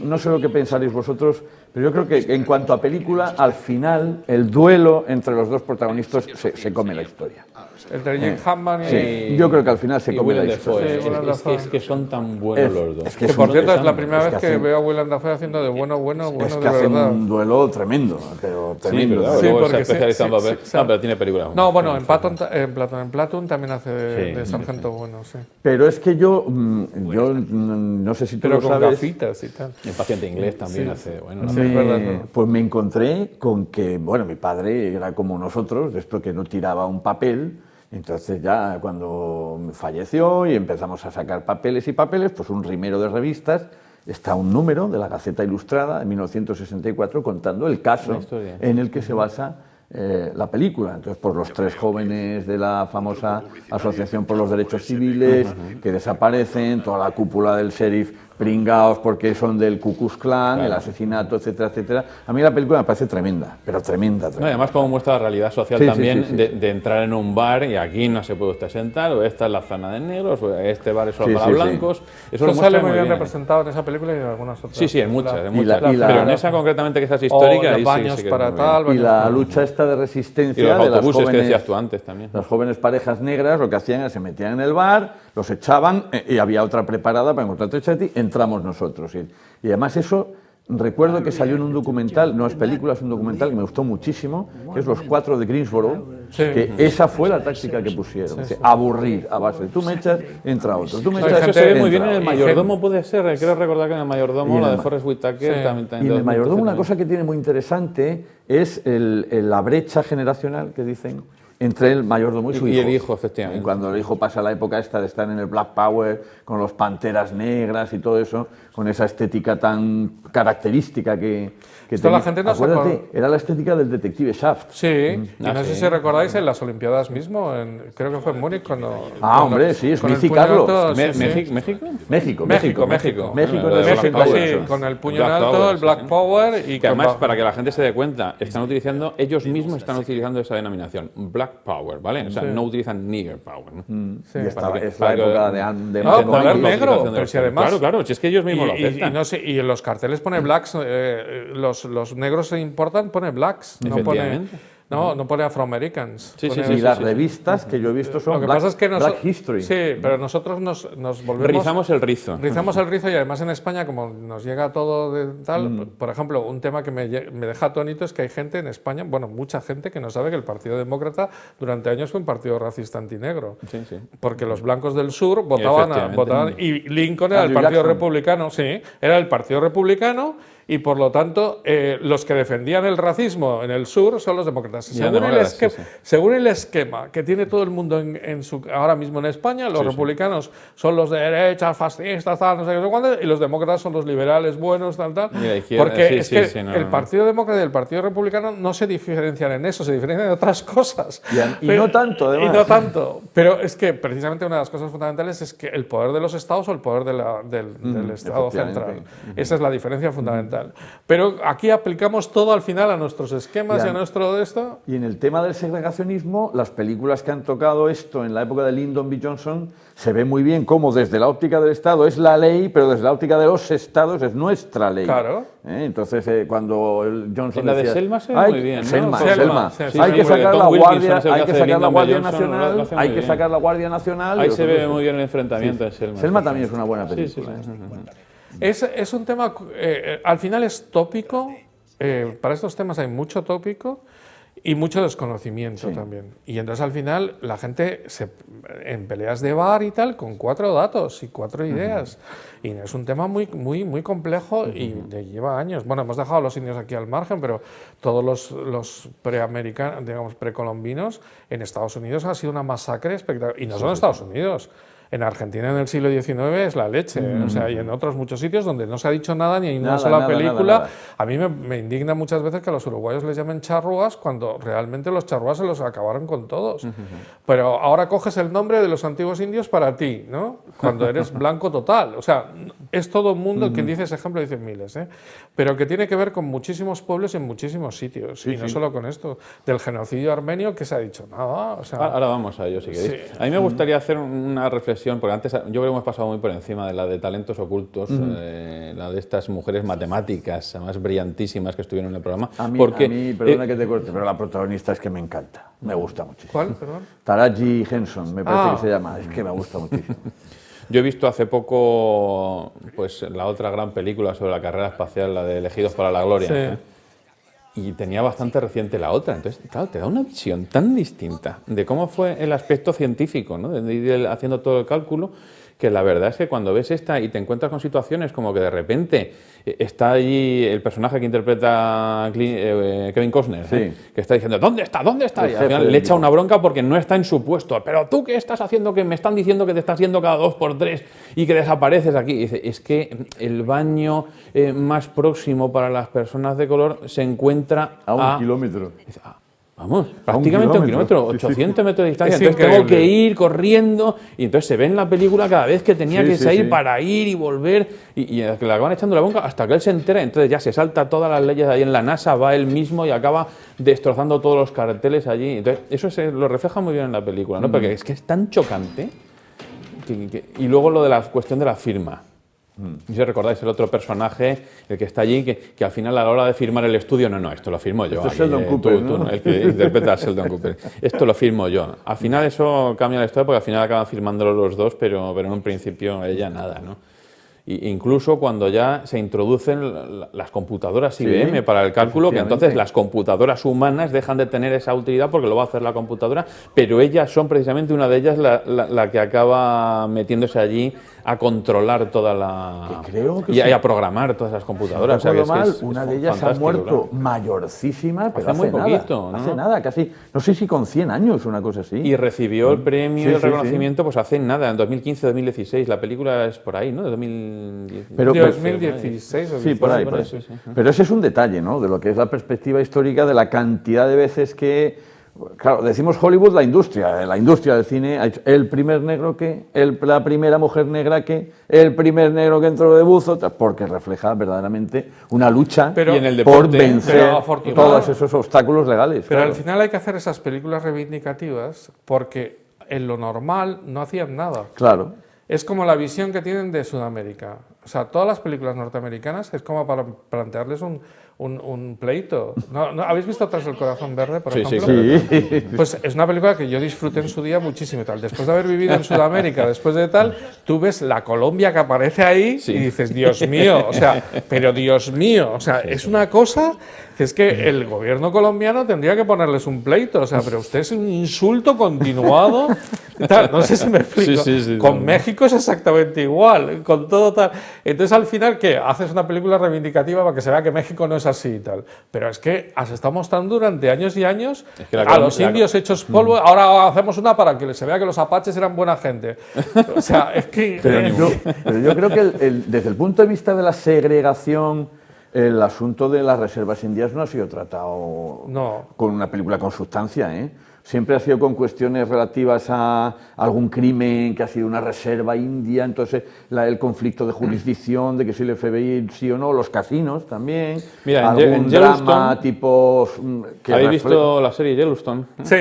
Speaker 1: no sé lo que pensaréis vosotros, pero yo creo que en cuanto a película, al final el duelo entre los dos protagonistas se come la historia.
Speaker 2: Entre Jim Hammond y...
Speaker 1: Sí, yo creo que al final se come la
Speaker 3: Willem
Speaker 1: historia.
Speaker 3: Dafoe.
Speaker 2: Sí, Willem
Speaker 3: Es
Speaker 2: Dafoe.
Speaker 3: que son tan buenos los dos.
Speaker 1: es que
Speaker 2: Que
Speaker 1: es
Speaker 2: por
Speaker 1: un-
Speaker 2: cierto es la
Speaker 1: es
Speaker 2: primera vez que
Speaker 1: hacen-
Speaker 2: veo a Willem Dafoe haciendo de bueno
Speaker 1: Es que
Speaker 2: de
Speaker 1: hacen
Speaker 2: verdad.
Speaker 1: un duelo tremendo, pero
Speaker 3: Sí,
Speaker 1: tremendo.
Speaker 3: pero
Speaker 2: Sí,
Speaker 3: luego se
Speaker 2: porque
Speaker 3: especializa en
Speaker 2: sí,
Speaker 3: papel.
Speaker 2: sí,
Speaker 3: No, pero tiene películas.
Speaker 2: No, bueno, en Platoon también hace
Speaker 3: Sí,
Speaker 2: de sargento bueno, sí.
Speaker 1: Pero es que yo no sé si tú
Speaker 2: Pero
Speaker 1: lo
Speaker 2: con
Speaker 1: sabes.
Speaker 2: gafitas y tal.
Speaker 3: El paciente inglés también
Speaker 2: Sí.
Speaker 3: hace. Bueno,
Speaker 2: Sí, es verdad,
Speaker 1: Pues me encontré con que, bueno, mi padre era como nosotros, de esto que no tiraba un papel. Entonces ya cuando falleció y empezamos a sacar papeles y papeles, pues un rimero de revistas, está un número de la Gaceta Ilustrada de 1964 contando el caso
Speaker 3: La historia.
Speaker 1: en el que se basa la película. Entonces, por los tres jóvenes de la famosa Asociación por los Derechos Civiles que desaparecen, toda la cúpula del sheriff pringaos porque son del Ku Klux Klan, el asesinato, etcétera, etcétera. A mí la película me parece tremenda, pero tremenda.
Speaker 3: No, y además como muestra la realidad social
Speaker 1: Sí, sí,
Speaker 3: también
Speaker 1: sí, sí.
Speaker 3: De entrar en un bar y aquí no se puede usted sentar, o esta es la zona de negros, o este bar es solo
Speaker 1: Sí,
Speaker 3: para
Speaker 1: sí, sí.
Speaker 3: blancos. Eso
Speaker 2: Eso
Speaker 3: lo
Speaker 2: sale
Speaker 3: muestra
Speaker 2: muy bien
Speaker 3: bien.
Speaker 2: representado en esa película y en algunas otras.
Speaker 3: Sí, sí, en muchas,
Speaker 2: La-
Speaker 3: en muchas.
Speaker 1: y la-
Speaker 3: Pero en esa concretamente que esa es
Speaker 2: o
Speaker 3: histórica, ahí
Speaker 2: los
Speaker 3: sí,
Speaker 2: baños
Speaker 3: sí que
Speaker 2: para
Speaker 3: es muy bien.
Speaker 2: tal,
Speaker 1: Y
Speaker 2: baños
Speaker 1: la
Speaker 2: para-
Speaker 1: lucha esta de
Speaker 3: Y
Speaker 1: resistencia
Speaker 3: los
Speaker 1: de las
Speaker 3: autobuses que
Speaker 1: jóvenes,
Speaker 3: decías tú antes también.
Speaker 1: las jóvenes parejas negras lo que hacían era se metían en el bar, los echaban y había otra preparada para encontrarte a ti, entramos nosotros. Y además eso, recuerdo que salió en un documental, no es película, es un documental que me gustó muchísimo, que es Los Cuatro de Greensboro,
Speaker 2: Sí.
Speaker 1: que esa fue la táctica que pusieron, aburrir a base de tú me echas, entra otro, tú me
Speaker 2: Hay
Speaker 1: echas,
Speaker 3: Eso se ve muy bien
Speaker 1: entra
Speaker 3: en el
Speaker 1: otro.
Speaker 3: mayordomo, puede ser. Quiero recordar que en el
Speaker 1: Y
Speaker 3: mayordomo,
Speaker 1: en
Speaker 3: la
Speaker 1: el
Speaker 3: de Forrest Whitaker,
Speaker 2: Sí.
Speaker 3: también
Speaker 1: Y en el mayordomo una
Speaker 3: también.
Speaker 1: cosa que tiene muy interesante es la brecha generacional que dicen entre el mayordomo y su
Speaker 3: Y
Speaker 1: hijo.
Speaker 3: el hijo, efectivamente.
Speaker 1: Y cuando el hijo pasa la época esta de estar en el Black Power, con los panteras negras y todo eso, con esa estética tan característica que
Speaker 2: Esto la gente no se
Speaker 1: Acuérdate,
Speaker 2: acuerda.
Speaker 1: era la estética del detective Shaft.
Speaker 2: Sí, y
Speaker 3: Ah,
Speaker 2: no sé
Speaker 3: sí.
Speaker 2: si recordáis en las Olimpiadas mismo, creo que fue en Múnich cuando...
Speaker 1: Ah, hombre, sí,
Speaker 2: con el
Speaker 1: Smith y
Speaker 2: puño
Speaker 1: Carlos.
Speaker 2: alto, sí, sí.
Speaker 3: ¿México?
Speaker 1: México.
Speaker 2: México.
Speaker 1: México
Speaker 3: Bueno,
Speaker 1: en
Speaker 3: lo
Speaker 1: el
Speaker 3: de Black
Speaker 1: 68.
Speaker 3: Power.
Speaker 2: Sí, con el puño
Speaker 3: Black
Speaker 2: en alto,
Speaker 3: Power,
Speaker 2: el Black
Speaker 3: sí.
Speaker 2: Power y
Speaker 3: Que además,
Speaker 2: con-
Speaker 3: para que la gente se dé cuenta, están utilizando, ellos mismos están utilizando esa denominación, Black Power, ¿vale? O sea,
Speaker 2: Sí.
Speaker 3: no utilizan Nigger Power, ¿no?
Speaker 2: Sí.
Speaker 1: Y esta
Speaker 3: Para que-
Speaker 1: es la
Speaker 3: para que-
Speaker 1: época de
Speaker 2: No,
Speaker 1: Martin
Speaker 2: poner
Speaker 1: Luther King.
Speaker 2: negro, pero si además...
Speaker 3: Claro, claro, si es que ellos mismos lo
Speaker 2: y
Speaker 3: aceptan.
Speaker 2: no sé, y en los carteles pone blacks, los negros se importan, pone blacks, no pone,
Speaker 3: Efectivamente.
Speaker 2: no pone afroamericans.
Speaker 3: Sí, sí,
Speaker 2: pone-
Speaker 3: sí,
Speaker 1: Y las revistas que yo he visto son
Speaker 2: Lo que
Speaker 1: Black,
Speaker 2: pasa es que
Speaker 1: Black History.
Speaker 2: Sí, pero nosotros nos volvemos...
Speaker 3: Rizamos el rizo.
Speaker 2: Rizamos el rizo y además en España, como nos llega todo de tal, por ejemplo, un tema que me deja atónito es que hay gente en España, bueno, mucha gente que no sabe que el Partido Demócrata durante años fue un partido racista antinegro.
Speaker 3: Sí, sí.
Speaker 2: Porque los blancos del sur votaban,
Speaker 3: Efectivamente.
Speaker 2: y Lincoln era el
Speaker 1: Andrew
Speaker 2: Partido
Speaker 1: Jackson.
Speaker 2: Republicano, sí, era el Partido Republicano y por lo tanto los que defendían el racismo en el sur son los demócratas.
Speaker 3: Y los demócratas, sí, sí.
Speaker 2: Según el esquema que tiene todo el mundo ahora mismo en España, los republicanos son los de derecha, fascistas, tal, no sé qué, no sé cuánto, y los demócratas son los liberales buenos, tal, tal.
Speaker 3: Y la izquierda,
Speaker 2: Porque
Speaker 3: sí,
Speaker 2: es
Speaker 3: sí,
Speaker 2: que
Speaker 3: sí, no,
Speaker 2: el
Speaker 3: no.
Speaker 2: Partido Demócrata y el Partido Republicano no se diferencian en eso, se diferencian en otras cosas.
Speaker 1: Y no tanto, además.
Speaker 2: Y no tanto. Pero es que precisamente una de las cosas fundamentales es que el poder de los estados o el poder del Estado
Speaker 1: efectivamente.
Speaker 2: central. Esa es la diferencia fundamental. Pero aquí aplicamos todo al final a nuestros esquemas y a nuestro de esto.
Speaker 1: Y en el tema del segregacionismo, las películas que han tocado esto en la época de Lyndon B. Johnson, se ve muy bien cómo desde la óptica del Estado es la ley, pero desde la óptica de los Estados es nuestra ley.
Speaker 2: Claro.
Speaker 1: Entonces, cuando Johnson
Speaker 3: En la de
Speaker 1: decía,
Speaker 3: Selma se ve
Speaker 1: "Ay,
Speaker 3: muy bien, ¿no?
Speaker 1: Selma,
Speaker 3: Con-
Speaker 1: Selma,
Speaker 2: sí,
Speaker 3: sí,
Speaker 1: hay
Speaker 3: sí,
Speaker 1: que
Speaker 3: porque
Speaker 1: sacar
Speaker 3: Tom
Speaker 1: la
Speaker 3: Wilkinson
Speaker 1: Guardia,
Speaker 3: es el que
Speaker 1: hay que
Speaker 3: hace
Speaker 1: sacar la
Speaker 3: Lyndon B.
Speaker 1: Guardia
Speaker 3: Johnson, lo
Speaker 1: Nacional,
Speaker 3: hace muy
Speaker 1: hay que
Speaker 3: bien.
Speaker 1: sacar la Guardia Nacional.
Speaker 3: Ahí
Speaker 1: y
Speaker 3: se
Speaker 1: otros-
Speaker 3: ve muy bien el enfrentamiento en Selma.
Speaker 1: Selma también es una buena película.
Speaker 3: Sí, sí, sí.
Speaker 2: Es un tema, al final es tópico, para estos temas hay mucho tópico y mucho desconocimiento también. Y entonces al final la gente en peleas de bar y tal, con 4 datos y 4 ideas. Y es un tema muy, muy, muy complejo y lleva años. Bueno, hemos dejado a los indios aquí al margen, pero todos los preamericanos, digamos, precolombinos, en Estados Unidos ha sido una masacre espectacular. Y no solo en Estados Unidos. En Argentina en el siglo XIX es la leche, o sea, y en otros muchos sitios donde no se ha dicho nada ni hay una sola película. Nada. A mí me indigna muchas veces que a los uruguayos les llamen charrúas cuando realmente los charrúas se los acabaron con todos. Pero ahora coges el nombre de los antiguos indios para ti, ¿no? Cuando eres blanco total. O sea, es todo el mundo, quien dice ese ejemplo dicen miles, ¿eh? Pero que tiene que ver con muchísimos pueblos en muchísimos sitios. Y no solo con esto. Del genocidio armenio que se ha dicho nada. O sea,
Speaker 3: ahora vamos a ello, si queréis. Sí. A mí me gustaría hacer una reflexión, porque antes yo creo que hemos pasado muy por encima de la de talentos ocultos, la de estas mujeres matemáticas más brillantísimas que estuvieron en el programa.
Speaker 1: A mí, perdona que te corte, pero la protagonista es que me encanta, me gusta muchísimo.
Speaker 2: ¿Cuál? Perdón.
Speaker 1: Taraji Henson, me parece que se llama, es que me gusta muchísimo.
Speaker 3: Yo he visto hace poco pues la otra gran película sobre la carrera espacial, la de Elegidos para la Gloria. Sí. Y tenía bastante reciente la otra, entonces, claro, te da una visión tan distinta de cómo fue el aspecto científico, ¿no? De ir haciendo todo el cálculo, que la verdad es que cuando ves esta y te encuentras con situaciones como que de repente está allí el personaje que interpreta Kevin Costner, que está diciendo ¿dónde está? ¿Dónde está? Y al final le echa una bronca porque no está en su puesto. Pero tú, ¿qué estás haciendo? Que me están diciendo que te estás yendo cada 2x3 y que desapareces aquí. Y dice, es que el baño más próximo para las personas de color se encuentra
Speaker 1: a 1 kilómetro.
Speaker 3: Dice, vamos, prácticamente 1 kilómetro, 800 metros de distancia, entonces tengo que ir corriendo, y entonces se ve en la película cada vez que tenía que salir para ir y volver, y le acaban echando la bronca hasta que él se entera, entonces ya se salta todas las leyes ahí en la NASA, va él mismo y acaba destrozando todos los carteles allí, entonces eso lo refleja muy bien en la película, ¿no? Porque es que es tan chocante, y luego lo de la cuestión de la firma. Si recordáis el otro personaje, el que está allí, que al final a la hora de firmar el estudio, no, esto lo firmo yo.
Speaker 1: Esto es Sheldon Cooper, ¿no?
Speaker 3: El que interpreta a Sheldon Cooper. Esto lo firmo yo. Al final eso cambia la historia porque al final acaban firmándolo los dos, pero en un principio ella nada, ¿no? Y incluso cuando ya se introducen las computadoras IBM para el cálculo, que entonces las computadoras humanas dejan de tener esa utilidad porque lo va a hacer la computadora, pero ellas son precisamente una de ellas la que acaba metiéndose allí a controlar toda la... y a programar todas las computadoras.
Speaker 1: Si no recuerdo mal, una de ellas ha muerto mayorcísima, pero hace muy poquito, ¿no? Hace nada, casi, no sé si con 100 años, una cosa así.
Speaker 3: Y recibió el premio y el reconocimiento pues hace nada, en 2015-2016. La película es por ahí, ¿no? De
Speaker 2: 2016 o
Speaker 1: sí, por ahí. Pero ese es un detalle, ¿no? De lo que es la perspectiva histórica de la cantidad de veces que... Claro, decimos Hollywood, la industria del cine, ha hecho el primer negro que, la primera mujer negra que, el primer negro que entró de buzo, porque refleja verdaderamente una lucha por vencer todos esos obstáculos legales.
Speaker 2: Pero al final hay que hacer esas películas reivindicativas porque en lo normal no hacían nada.
Speaker 1: Claro.
Speaker 2: Es como la visión que tienen de Sudamérica. O sea, todas las películas norteamericanas es como para plantearles un pleito. ¿No habéis visto Tras el corazón verde, por ejemplo?
Speaker 1: Sí.
Speaker 2: Pues es una película que yo disfruté en su día muchísimo y tal. Después de haber vivido en Sudamérica, después de tal, tú ves la Colombia que aparece ahí y dices, Dios mío, o sea, pero Dios mío, o sea, es una cosa que es que el gobierno colombiano tendría que ponerles un pleito, o sea, pero usted es un insulto continuado, tal. No sé si me explico. Con México es exactamente igual, con todo tal. Entonces, al final, ¿qué? Haces una película reivindicativa para que se vea que México no es así y tal. Pero es que has estado mostrando durante años y años a los indios hechos polvo. Ahora hacemos una para que se vea que los apaches eran buena gente. O sea, es que...
Speaker 1: Pero yo creo que desde el punto de vista de la segregación, el asunto de las reservas indias no ha sido tratado con una película con sustancia, ¿eh? Siempre ha sido con cuestiones relativas a algún crimen que ha sido una reserva india, entonces el conflicto de jurisdicción, de que si el FBI sí o no, los casinos también,
Speaker 3: mira,
Speaker 1: algún drama tipo...
Speaker 3: ¿Habéis visto la serie Yellowstone?
Speaker 2: Sí.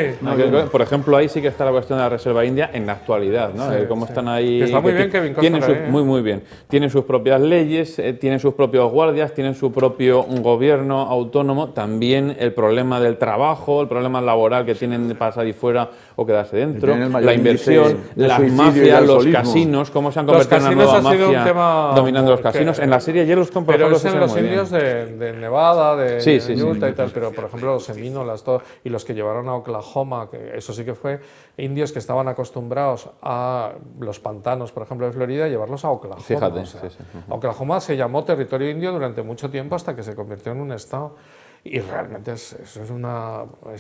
Speaker 3: Por ejemplo, ahí sí que está la cuestión de la reserva india en la actualidad, ¿no? Cómo están ahí...
Speaker 2: Que está muy bien Kevin Costner.
Speaker 3: Muy bien. Tienen sus propias leyes, tienen sus propios guardias, tienen su propio gobierno autónomo, también el problema del trabajo, el problema laboral que tienen para salir fuera o quedarse dentro, la inversión, las mafias, los casinos, cómo se han convertido en una nueva mafia dominando los casinos. En la serie Yellowstone, por ejemplo,
Speaker 2: pero es en los indios de Nevada, de Utah y tal, pero por ejemplo los semínolas y los que llevaron a Oklahoma, que eso sí que fue indios que estaban acostumbrados a los pantanos, por ejemplo, de Florida, llevarlos a Oklahoma.
Speaker 3: Fíjate,
Speaker 2: o sea, Oklahoma se llamó territorio indio durante mucho tiempo hasta que se convirtió en un estado. Y realmente es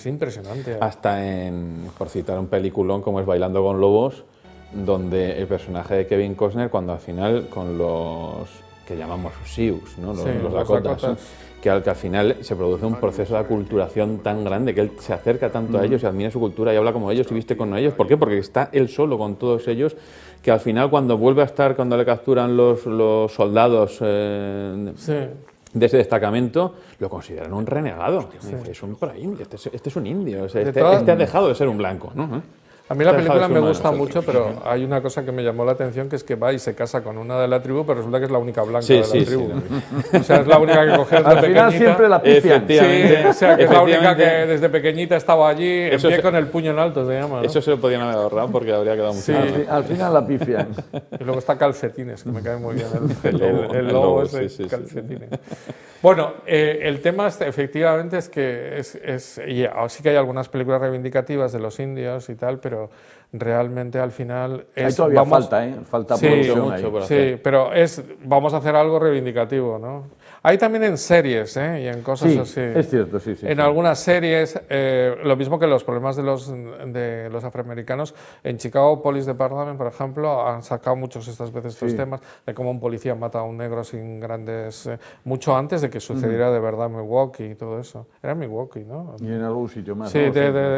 Speaker 2: impresionante.
Speaker 3: Hasta por citar un peliculón como es Bailando con Lobos, donde el personaje de Kevin Costner, cuando al final con los que llamamos Sioux, ¿no? los Dakotas, ¿no? que al final se produce un proceso de aculturación tan grande, que él se acerca tanto a ellos y admira su cultura y habla como ellos y viste con ellos. ¿Por qué? Porque está él solo con todos ellos, que al final cuando vuelve a estar, cuando le capturan los soldados de ese destacamento, lo consideran un renegado. Es un este es un indio, o sea, este ha dejado de ser un blanco, ¿no?
Speaker 2: A mí la película me gusta mucho, pero hay una cosa que me llamó la atención, que es que va y se casa con una de la tribu, pero resulta que es la única blanca de la tribu. O sea, es la única que coge desde
Speaker 1: pequeñita. Al final siempre la pifian.
Speaker 2: Sí, o sea, que es la única que desde pequeñita estaba allí, en pie con el puño en alto, se llama, ¿no?
Speaker 3: Eso se lo podían haber ahorrado porque habría quedado mucho.
Speaker 1: Al final la pifian.
Speaker 2: Y luego está Calcetines, que me cae muy bien el lobo ese, Calcetines. Bueno, el tema efectivamente es que sí que hay algunas películas reivindicativas de los indios y tal, pero realmente al final
Speaker 1: Ahí todavía falta, falta producción
Speaker 2: mucho por hacer. Sí, pero vamos a hacer algo reivindicativo, ¿no? Hay también en series, y en cosas así.
Speaker 1: Es cierto, sí.
Speaker 2: En algunas series, lo mismo que los problemas de los afroamericanos. En Chicago Police Department, por ejemplo, han sacado muchos estas veces estos temas de cómo un policía mata a un negro sin grandes... mucho antes de que sucediera de verdad en Milwaukee y todo eso. Era Milwaukee, ¿no?
Speaker 1: Y en algún sitio más.
Speaker 2: Sí,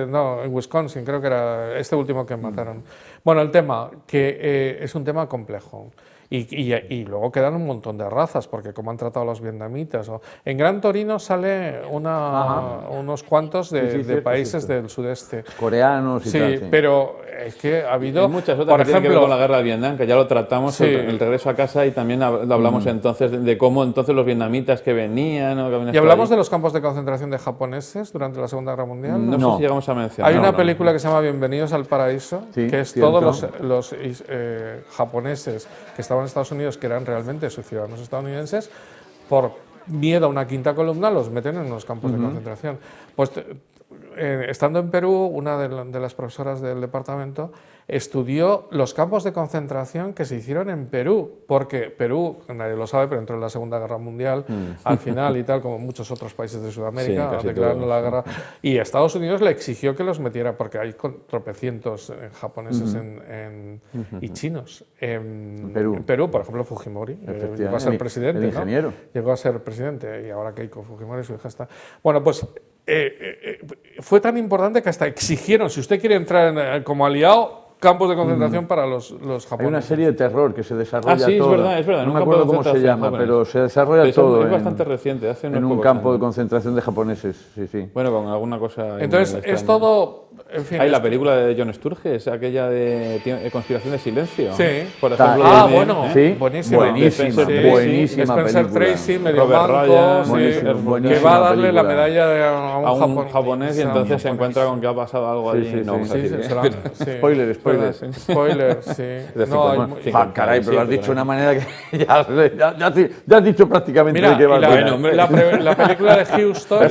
Speaker 2: no, en Wisconsin, creo que era este último que mataron. Bueno, el tema, que es un tema complejo. Y luego quedan un montón de razas, porque como han tratado a los vietnamitas. En Gran Torino sale unos cuantos de países del sudeste.
Speaker 1: Coreanos y tal.
Speaker 2: Sí, pero es que ha habido...
Speaker 3: Hay muchas otras, por ejemplo, con la guerra de Vietnam, que ya lo tratamos, el regreso a casa, y también lo hablamos entonces de cómo entonces los vietnamitas que venían... ¿Y
Speaker 2: hablamos de los campos de concentración de japoneses durante la Segunda Guerra Mundial?
Speaker 3: No sé si llegamos a mencionar.
Speaker 2: Hay una película que se llama Bienvenidos al Paraíso, que es todos los japoneses que estaban en Estados Unidos, que eran realmente sus ciudadanos estadounidenses, por miedo a una quinta columna los meten en unos campos de concentración. Pues estando en Perú, una de las profesoras del departamento estudió los campos de concentración que se hicieron en Perú, porque Perú, nadie lo sabe, pero entró en la Segunda Guerra Mundial al final y tal, como muchos otros países de Sudamérica, declarando la guerra, y Estados Unidos le exigió que los metiera, porque hay tropecientos japoneses y chinos en Perú, por ejemplo, Fujimori llegó a ser presidente,
Speaker 1: el ingeniero.
Speaker 2: ¿no? Llegó a ser presidente, y ahora Keiko Fujimori, su hija, está... Bueno, pues fue tan importante que hasta exigieron, si usted quiere entrar como aliado, campos de concentración para los japoneses.
Speaker 1: Hay una serie de terror que se desarrolla
Speaker 3: sí, es verdad.
Speaker 1: No me acuerdo cómo se llama, pero se desarrolla todo.
Speaker 3: Es bastante reciente, hace
Speaker 1: en un campo de concentración de japoneses, sí.
Speaker 3: Bueno, con alguna cosa...
Speaker 2: Entonces, es todo... En fin,
Speaker 3: hay la película de John Sturges, aquella de Conspiración de Silencio.
Speaker 2: Sí.
Speaker 3: Por ejemplo,
Speaker 2: bueno,
Speaker 1: sí,
Speaker 2: buenísima
Speaker 1: buenísima
Speaker 2: Spencer
Speaker 1: película.
Speaker 2: Tracy, medio manco, que va a darle la medalla
Speaker 3: a un japonés y entonces se encuentra con que ha pasado algo allí.
Speaker 1: Spoiler. Caray, pero lo has dicho de una manera que ya has dicho prácticamente de qué va
Speaker 2: la película de Houston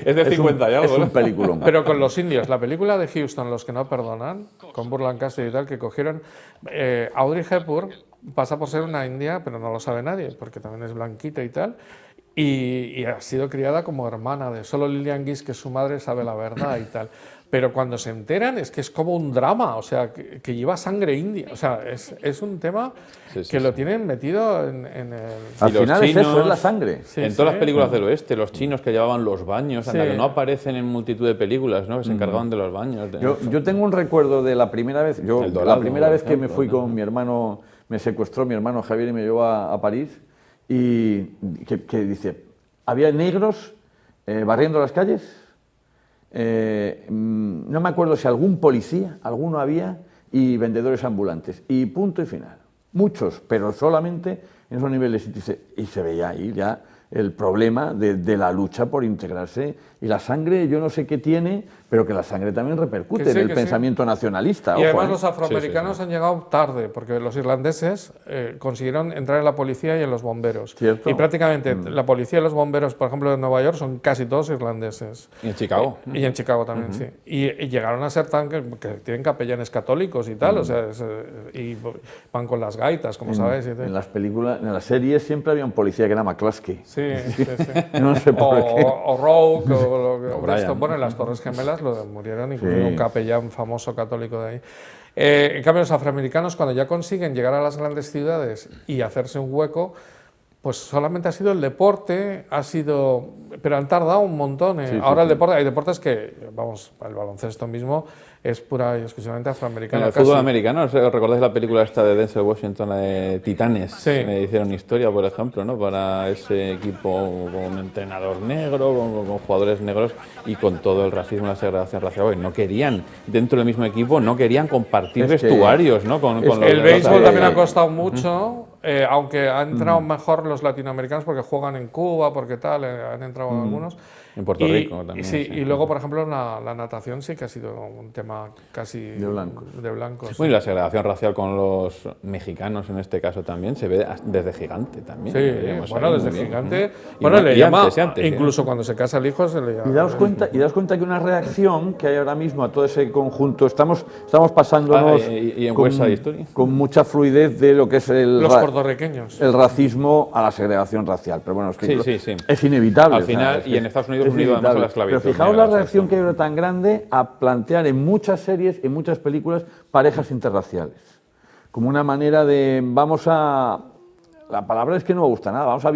Speaker 3: es de 50 y algo.
Speaker 1: Es un peliculón.
Speaker 2: Pero con los indios, la película de Houston, Los que no perdonan, con Burt Lancaster y tal, que cogieron... Audrey Hepburn pasa por ser una india, pero no lo sabe nadie, porque también es blanquita y tal, y ha sido criada como hermana de solo Lillian Gish, que su madre sabe la verdad y tal. Pero cuando se enteran es que es como un drama, o sea, que lleva sangre india. O sea, es un tema que lo tienen metido en el...
Speaker 1: Al final es eso, es la sangre.
Speaker 3: En todas las películas del oeste, los chinos que llevaban los baños, que no aparecen en multitud de películas, ¿no? Que se encargaban de los baños.
Speaker 1: Yo tengo un recuerdo de la primera vez, la primera vez que me fui con mi hermano, me secuestró mi hermano Javier y me llevó a París, y que dice, había negros barriendo las calles. No me acuerdo si algún policía, alguno había, y vendedores ambulantes, y punto y final. Muchos, pero solamente en esos niveles. Y se veía ahí ya el problema de la lucha por integrarse. Y la sangre, yo no sé qué tiene, pero que la sangre también repercute en el pensamiento nacionalista.
Speaker 2: Y además los afroamericanos han llegado tarde, porque los irlandeses consiguieron entrar en la policía y en los bomberos.
Speaker 1: ¿Cierto?
Speaker 2: Y prácticamente la policía y los bomberos, por ejemplo, de Nueva York, son casi todos irlandeses.
Speaker 3: Y en Chicago.
Speaker 2: Y en Chicago también, sí. Y llegaron a ser tan que tienen capellanes católicos y tal, o sea, y van con las gaitas, como sabéis.
Speaker 1: En las películas, en las series siempre había un policía que era McCluskey.
Speaker 2: Sí. Sí, sí, sí.
Speaker 1: No sé por qué.
Speaker 2: O Rogue, o lo que
Speaker 3: Brian.
Speaker 2: esto, bueno, en las Torres Gemelas murieron, incluido
Speaker 1: Sí.
Speaker 2: un capellán famoso católico de ahí. En cambio, los afroamericanos, cuando ya consiguen llegar a las grandes ciudades y hacerse un hueco, pues solamente ha sido el deporte, pero han tardado un montón.
Speaker 1: Sí,
Speaker 2: Ahora
Speaker 1: sí.
Speaker 2: hay deportes que, vamos, el baloncesto mismo es pura y exclusivamente
Speaker 3: En
Speaker 2: afroamericano.
Speaker 3: el fútbol americano, ¿os recordáis la película esta de Denzel Washington, la de Titanes?
Speaker 2: Sí.
Speaker 3: Hicieron historia, por ejemplo, ¿no? Para ese equipo con un entrenador negro, con jugadores negros y con todo el racismo y la segregación racial. Porque no querían, dentro del mismo equipo, no querían compartir
Speaker 1: Es que-
Speaker 3: vestuarios, ¿no? Con los
Speaker 2: El
Speaker 3: de
Speaker 2: béisbol
Speaker 3: otra-
Speaker 2: también ha costado mucho, aunque han entrado mejor los latinoamericanos porque juegan en Cuba, porque tal, han entrado algunos.
Speaker 3: En Puerto Rico también,
Speaker 2: Sí,
Speaker 3: sí.
Speaker 2: y luego, por ejemplo, la natación sí que ha sido un tema casi
Speaker 1: De blancos.
Speaker 2: de blancos.
Speaker 3: Bueno, y la segregación racial con los mexicanos, en este caso, también se ve desde gigante también.
Speaker 2: Sí,
Speaker 3: Veíamos
Speaker 2: bueno,
Speaker 3: ahí
Speaker 2: desde
Speaker 3: muy bien.
Speaker 2: gigante.
Speaker 3: Y
Speaker 2: Bueno, le
Speaker 3: y
Speaker 2: llama,
Speaker 3: antes,
Speaker 2: incluso cuando se casa el hijo, se le llama.
Speaker 1: Y daos cuenta que una reacción que hay ahora mismo a todo ese conjunto, estamos pasándonos
Speaker 3: y en West Side Story.
Speaker 1: con mucha fluidez de lo que es
Speaker 2: Los puertorriqueños.
Speaker 1: el racismo a la segregación racial. Pero bueno, es que
Speaker 3: Sí.
Speaker 1: es inevitable.
Speaker 3: Al final,
Speaker 1: es que
Speaker 3: y en Estados Unidos
Speaker 1: es
Speaker 3: unido además a la
Speaker 1: inevitable.
Speaker 3: esclavitud.
Speaker 1: Pero fijaos
Speaker 3: negra,
Speaker 1: la
Speaker 3: o sea,
Speaker 1: reacción que hay ahora tan grande a plantear en muchas series, en muchas películas, parejas interraciales. Como una manera de, la palabra es que no me gusta nada, vamos a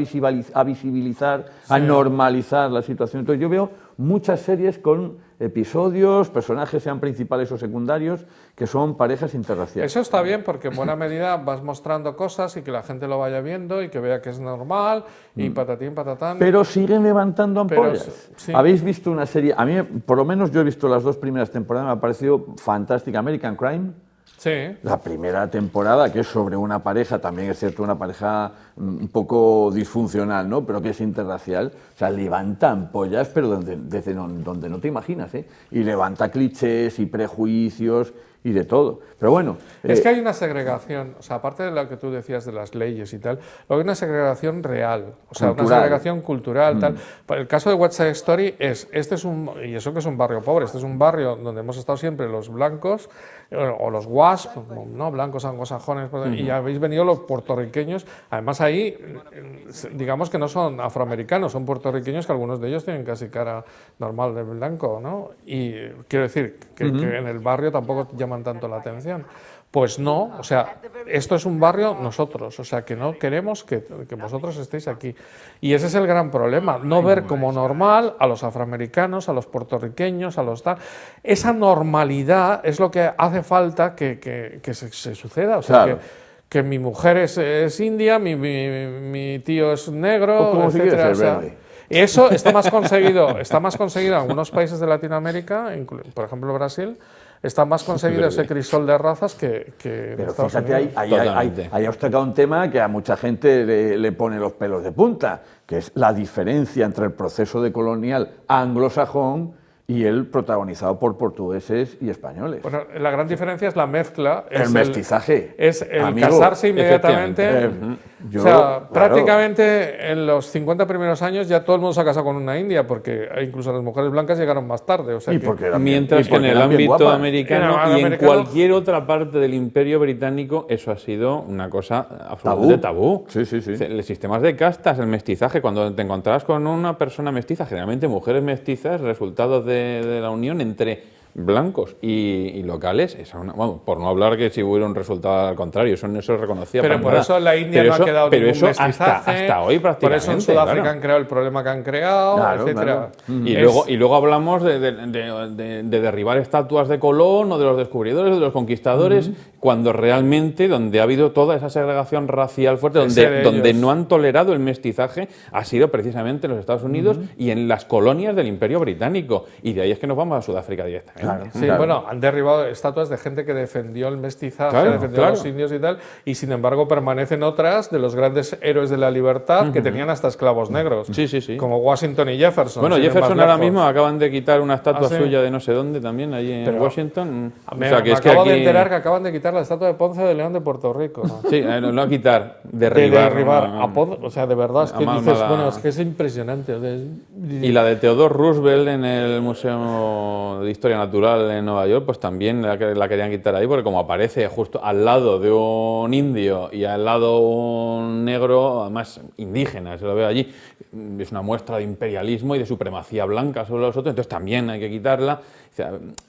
Speaker 1: visibilizar, a normalizar la situación. Entonces yo veo muchas series con episodios, personajes sean principales o secundarios, que son parejas interraciales.
Speaker 2: Eso está bien porque en buena medida vas mostrando cosas y que la gente lo vaya viendo y que vea que es normal y patatín, patatán.
Speaker 1: Pero siguen levantando
Speaker 2: Pero
Speaker 1: ampollas.
Speaker 2: sí.
Speaker 1: ¿Habéis visto una serie? A mí, por lo menos yo he visto las 2 primeras temporadas, me ha parecido fantástica. American Crime.
Speaker 2: Sí.
Speaker 1: La primera temporada, que es sobre una pareja, también es cierto, una pareja un poco disfuncional, ¿no? Pero que es interracial. O sea, levanta ampollas, pero donde no te imaginas, ¿eh? Y levanta clichés y prejuicios y de todo. Pero bueno...
Speaker 2: Es que hay una segregación, o sea, aparte de lo que tú decías de las leyes y tal, luego hay una segregación real, o sea,
Speaker 1: cultural.
Speaker 2: una segregación cultural, tal. El caso de West Side Story y eso que es un barrio pobre, este es un barrio donde hemos estado siempre los blancos, o los WASP, ¿no? Blancos anglosajones, y habéis venido los puertorriqueños, además ahí, digamos que no son afroamericanos, son puertorriqueños que algunos de ellos tienen casi cara normal de blanco, ¿no? Y quiero decir que en el barrio tampoco llaman tanto la atención. Pues no, o sea, esto es un barrio nosotros, o sea, que no queremos que vosotros estéis aquí. Y ese es el gran problema, no ver como normal a los afroamericanos, a los puertorriqueños, a los tal. Esa normalidad es lo que hace falta que se suceda, o sea,
Speaker 1: Claro.
Speaker 2: que mi mujer es india, mi tío es negro,
Speaker 1: O como si
Speaker 2: etcétera.
Speaker 1: quieres ser
Speaker 2: O sea,
Speaker 1: verde.
Speaker 2: eso está más conseguido en algunos países de Latinoamérica, por ejemplo Brasil. Está más conseguido ese crisol de razas que en
Speaker 1: Pero
Speaker 2: Estados
Speaker 1: fíjate,
Speaker 2: Unidos.
Speaker 1: ahí os toca un tema que a mucha gente le pone los pelos de punta, que es la diferencia entre el proceso de colonial anglosajón y el protagonizado por portugueses y españoles.
Speaker 2: Bueno, la gran diferencia es la mezcla.
Speaker 1: El mestizaje.
Speaker 2: Es el
Speaker 1: Amigo,
Speaker 2: casarse inmediatamente.
Speaker 1: Yo,
Speaker 2: O sea,
Speaker 1: claro,
Speaker 2: prácticamente en los 50 primeros años ya todo el mundo se ha casado con una india, porque incluso las mujeres blancas llegaron más tarde. O sea
Speaker 1: y
Speaker 2: que-
Speaker 1: porque eran bien-
Speaker 3: Mientras
Speaker 1: y
Speaker 3: que en
Speaker 1: porque
Speaker 3: el
Speaker 1: eran bien
Speaker 3: ámbito
Speaker 1: guapas.
Speaker 3: americano
Speaker 2: En el
Speaker 3: y en
Speaker 2: americano-
Speaker 3: cualquier otra parte del imperio británico, eso ha sido una cosa absolutamente tabú.
Speaker 1: Sí, sí, sí.
Speaker 3: Los sistemas de castas, el mestizaje, cuando te encontrabas con una persona mestiza, generalmente mujeres mestizas, resultado de la unión entre blancos y locales, bueno, por no hablar que si hubiera un resultado al contrario, eso no se reconocía.
Speaker 2: Pero
Speaker 3: para
Speaker 2: por
Speaker 3: nada.
Speaker 2: eso la India
Speaker 3: Pero
Speaker 2: no
Speaker 3: eso-
Speaker 2: ha quedado
Speaker 3: pero
Speaker 2: ningún
Speaker 3: eso
Speaker 2: mestizaje.
Speaker 3: hasta hoy
Speaker 2: Por
Speaker 3: prácticamente.
Speaker 2: eso en Sudáfrica
Speaker 3: claro.
Speaker 2: han creado el problema que han creado,
Speaker 1: Claro,
Speaker 2: etcétera.
Speaker 1: claro.
Speaker 3: Y luego hablamos de derribar estatuas de Colón o de los descubridores, de los conquistadores, cuando realmente donde ha habido toda esa segregación racial fuerte,
Speaker 2: Ese de
Speaker 3: donde
Speaker 2: ellos.
Speaker 3: no han tolerado el mestizaje, ha sido precisamente en los Estados Unidos y en las colonias del Imperio Británico. Y de ahí es que nos vamos a Sudáfrica directamente.
Speaker 2: Sí, bueno, han derribado estatuas de gente que defendió el mestizaje,
Speaker 3: Claro,
Speaker 2: defendió
Speaker 3: claro.
Speaker 2: a los indios y tal, y sin embargo permanecen otras de los grandes héroes de la libertad que tenían hasta esclavos negros,
Speaker 3: Sí, sí, sí.
Speaker 2: como Washington y Jefferson.
Speaker 3: Bueno,
Speaker 2: sin ir
Speaker 3: Jefferson
Speaker 2: más
Speaker 3: ahora
Speaker 2: lejos.
Speaker 3: mismo acaban de quitar una estatua
Speaker 2: ¿Ah, sí?
Speaker 3: suya de no sé dónde también, allí en
Speaker 2: Pero-
Speaker 3: Washington.
Speaker 2: Me,
Speaker 3: O sea, que
Speaker 2: me
Speaker 3: es que
Speaker 2: acabo de
Speaker 3: aquí-
Speaker 2: enterar que acaban de quitar la estatua de Ponce de León de Puerto Rico.
Speaker 3: Sí, no quitar,
Speaker 2: De
Speaker 3: derribar.
Speaker 2: derribar
Speaker 3: no,
Speaker 2: a Ponce, o sea, de verdad, es que
Speaker 3: a
Speaker 2: dices,
Speaker 3: mala-
Speaker 2: bueno, es que es impresionante. O sea,
Speaker 3: Y la de Theodore Roosevelt en el Museo de Historia Natural natural en Nueva York, pues también la querían quitar ahí, porque como aparece justo al lado de un indio y al lado un negro, además indígena, se lo veo allí, es una muestra de imperialismo y de supremacía blanca sobre los otros, entonces también hay que quitarla.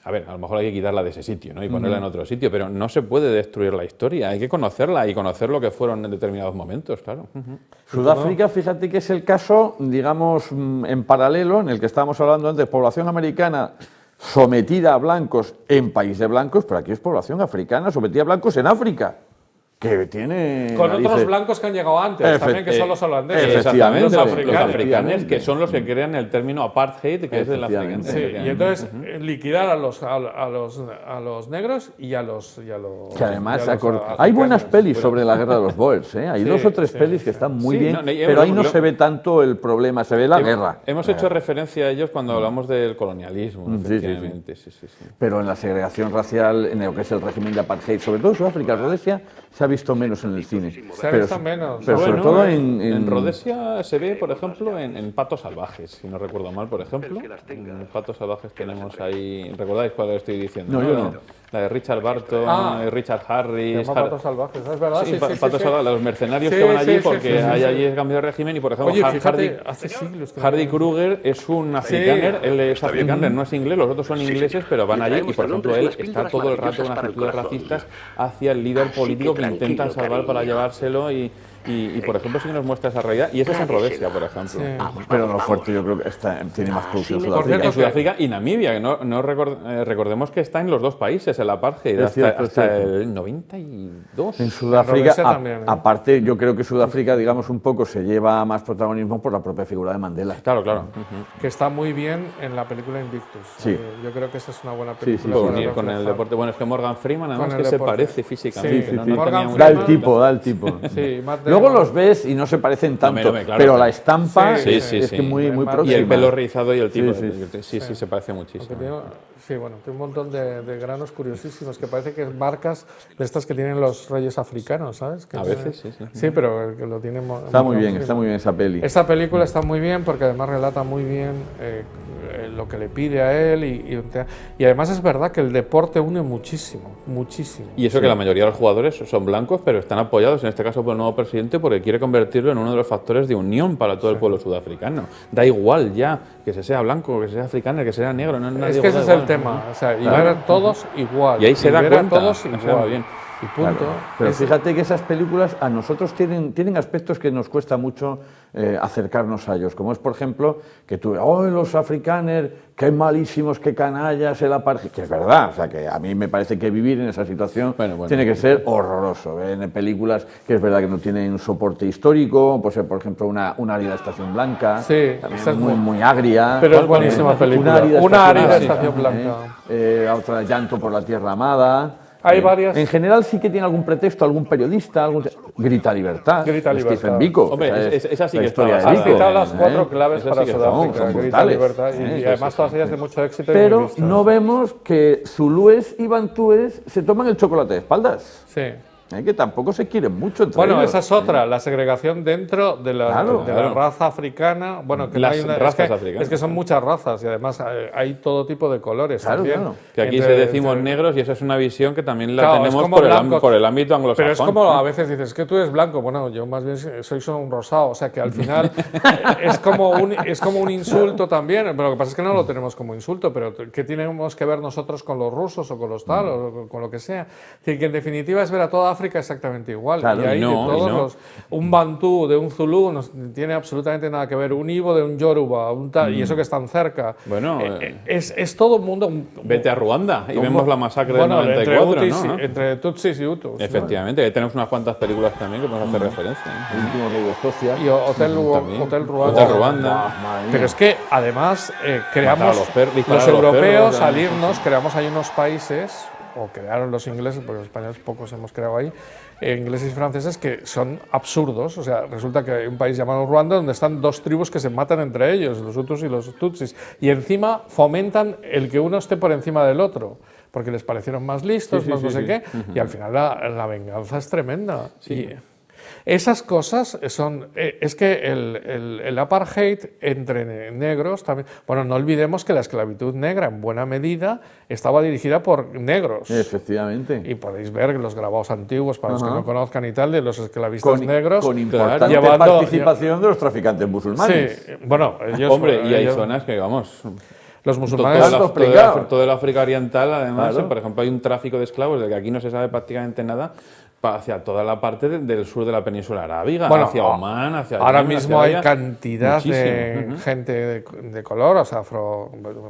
Speaker 3: A ver, a lo mejor hay que quitarla de ese sitio, ¿no? Y ponerla en otro sitio, pero no se puede destruir la historia, hay que conocerla y conocer lo que fueron en determinados momentos, claro.
Speaker 1: Sudáfrica, fíjate que es el caso, digamos, en paralelo, en el que estábamos hablando antes, población americana sometida a blancos en país de blancos, pero aquí es población africana sometida a blancos en África. Que tiene
Speaker 2: con otros blancos que han llegado antes, también, que son los holandeses.
Speaker 3: Efectivamente, los africanos, que son los que crean el término apartheid, que es del africano.
Speaker 2: Sí, y entonces liquidar a los negros y a los
Speaker 1: que además hay buenas pelis sobre la guerra de los Boers, ¿eh? Hay 2 o 3 pelis que están muy bien, pero ahí no se ve tanto el problema, se ve la guerra.
Speaker 3: Hemos hecho referencia a ellos cuando hablamos del colonialismo, efectivamente. Sí.
Speaker 1: Pero en la segregación racial, en lo que es el régimen de apartheid, sobre todo en Sudáfrica, Rodesia, se ha visto menos en el cine.
Speaker 2: Se ha visto menos.
Speaker 1: Pero sobre todo
Speaker 3: en Rodesia se ve, por ejemplo, en Patos Salvajes, si no recuerdo mal, por ejemplo. En Patos Salvajes tenemos ahí... ¿Recordáis cuál estoy diciendo?
Speaker 1: No, yo no.
Speaker 3: La de Richard Barton, Richard Harris...
Speaker 2: Patos Salvajes, es verdad.
Speaker 3: Sí, Patos Salvajes, los mercenarios que van allí porque hay allí el cambio de régimen y, por ejemplo, Hardy Kruger es un africáner, él es africáner, no es inglés, los otros son ingleses, pero van allí y, por ejemplo, él está todo el rato con actitudes racistas hacia el líder político que intentan salvar para llevárselo y, por ejemplo, sí que nos muestra esa realidad. Y eso es en Rodesia, por ejemplo.
Speaker 1: Pero lo fuerte yo creo que tiene más producción Sudáfrica.
Speaker 3: En Sudáfrica y Namibia, que recordemos que está en los 2 países, el apartheid, hasta el 92.
Speaker 1: En Sudáfrica, aparte, yo creo que Sudáfrica, digamos, un poco se lleva más protagonismo por la propia figura de Mandela.
Speaker 3: Claro.
Speaker 2: Que está muy bien en la película Invictus.
Speaker 1: Sí.
Speaker 2: Yo creo que esa es una buena película.
Speaker 3: Unir con el deporte. Bueno, es que Morgan Freeman, además, que se parece físicamente.
Speaker 1: Da el tipo.
Speaker 2: Sí,
Speaker 1: luego los ves y no se parecen tanto, pero la estampa es que muy próxima.
Speaker 3: Y el pelo rizado y el tipo. Sí, se parece muchísimo.
Speaker 2: Tiene un montón de granos curiosísimos, que parece que es marcas de estas que tienen los reyes africanos, ¿sabes? Que
Speaker 3: veces, sí.
Speaker 2: Sí, pero que lo tienen...
Speaker 1: Está muy bien esa peli.
Speaker 2: Esta película está muy bien porque además relata muy bien lo que le pide a él y además es verdad que el deporte une muchísimo.
Speaker 3: Y eso que la mayoría de los jugadores son blancos, pero están apoyados en este caso por el nuevo presidente porque quiere convertirlo en uno de los factores de unión para todo el pueblo sudafricano. Da igual ya que se sea blanco, que se sea africano, que sea negro.
Speaker 2: Es que ese es el tema, o sea, y ver a todos igual.
Speaker 3: Y ahí se da cuenta.
Speaker 2: Todos igual.
Speaker 3: Bien.
Speaker 2: Y punto.
Speaker 1: Claro. Pero fíjate que esas películas a nosotros tienen aspectos que nos cuesta mucho acercarnos a ellos, como es, por ejemplo, que tú, los africanos, qué malísimos, qué canallas, el apartheid, que es verdad, o sea, que a mí me parece que vivir en esa situación tiene que ser horroroso. En películas que es verdad que no tienen soporte histórico, pues por ejemplo, una árida estación blanca, también muy agria.
Speaker 2: Pero es buenísima película. Una árida estación blanca.
Speaker 1: Otra, Llanto por la tierra amada.
Speaker 2: Hay varias.
Speaker 1: En general sí que tiene algún pretexto, algún periodista, Grita Libertad.
Speaker 2: Stephen
Speaker 1: Biko.
Speaker 3: Hombre, esa sí que está.
Speaker 2: Has citado las 4 claves para Sudáfrica. Grita Libertad. Y además todas ellas de mucho éxito.
Speaker 1: Pero no vemos que zulúes y bantúes se toman el chocolate de espaldas.
Speaker 2: Sí.
Speaker 1: Que tampoco se quieren mucho entre ellos.
Speaker 2: Esa es otra, la segregación dentro de la raza africana. Bueno, que
Speaker 3: las razas africanas.
Speaker 2: Es que son muchas razas y además hay todo tipo de colores también.
Speaker 3: Que aquí decimos negros y esa es una visión que también la tenemos por el ámbito anglosajón.
Speaker 2: Pero es como a veces dices, que tú eres blanco. Bueno, yo más bien soy solo un rosado. O sea, que al final es como un insulto también. Pero lo que pasa es que no lo tenemos como insulto. Pero ¿qué tenemos que ver nosotros con los rusos o con los tal o con lo que sea? Que en definitiva es ver a toda África exactamente igual.
Speaker 1: Claro,
Speaker 2: y ahí un bantú de un zulú no tiene absolutamente nada que ver, un ibo de un yoruba, y eso que están cerca.
Speaker 3: Bueno,
Speaker 2: es todo el mundo.
Speaker 3: Vete a Ruanda y vemos la masacre del 94,
Speaker 2: entre Tutsis y Hutus.
Speaker 3: Efectivamente, ahí tenemos unas cuantas películas también que podemos hacer referencia.
Speaker 1: El último rey de Escocia.
Speaker 2: Y Hotel Ruanda. Pero es que además creamos los europeos al irnos, creamos ahí unos países, o crearon los ingleses, porque los españoles pocos hemos creado ahí, ingleses y franceses, que son absurdos. O sea, resulta que hay un país llamado Ruanda donde están 2 tribus que se matan entre ellos, los Hutus y los Tutsis, y encima fomentan el que uno esté por encima del otro, porque les parecieron más listos, no sé qué, y al final la venganza es tremenda. Esas cosas son... es que el apartheid entre negros también... Bueno, no olvidemos que la esclavitud negra en buena medida estaba dirigida por negros.
Speaker 1: Efectivamente.
Speaker 2: Y podéis ver los grabados antiguos, para los que
Speaker 1: Ajá.
Speaker 2: no conozcan y tal, de los esclavistas negros.
Speaker 1: Con importante
Speaker 2: llevando-
Speaker 1: participación de los traficantes musulmanes.
Speaker 2: Sí, bueno, ellos...
Speaker 3: Hombre, y hay
Speaker 2: ellos-
Speaker 3: zonas que, vamos,
Speaker 2: Los
Speaker 3: todo,
Speaker 2: musulmanes...
Speaker 1: Claro, explicado.
Speaker 3: todo el África Oriental, además,
Speaker 1: Claro.
Speaker 3: por ejemplo, hay un tráfico de esclavos del que aquí no se sabe prácticamente nada, hacia toda la parte del sur de la península arábiga,
Speaker 2: Bueno,
Speaker 3: hacia Omán, hacia
Speaker 2: ahora
Speaker 3: Yemen,
Speaker 2: mismo
Speaker 3: hacia
Speaker 2: hay
Speaker 3: allá.
Speaker 2: cantidad de
Speaker 3: Muchísimo.
Speaker 2: gente de color, o sea,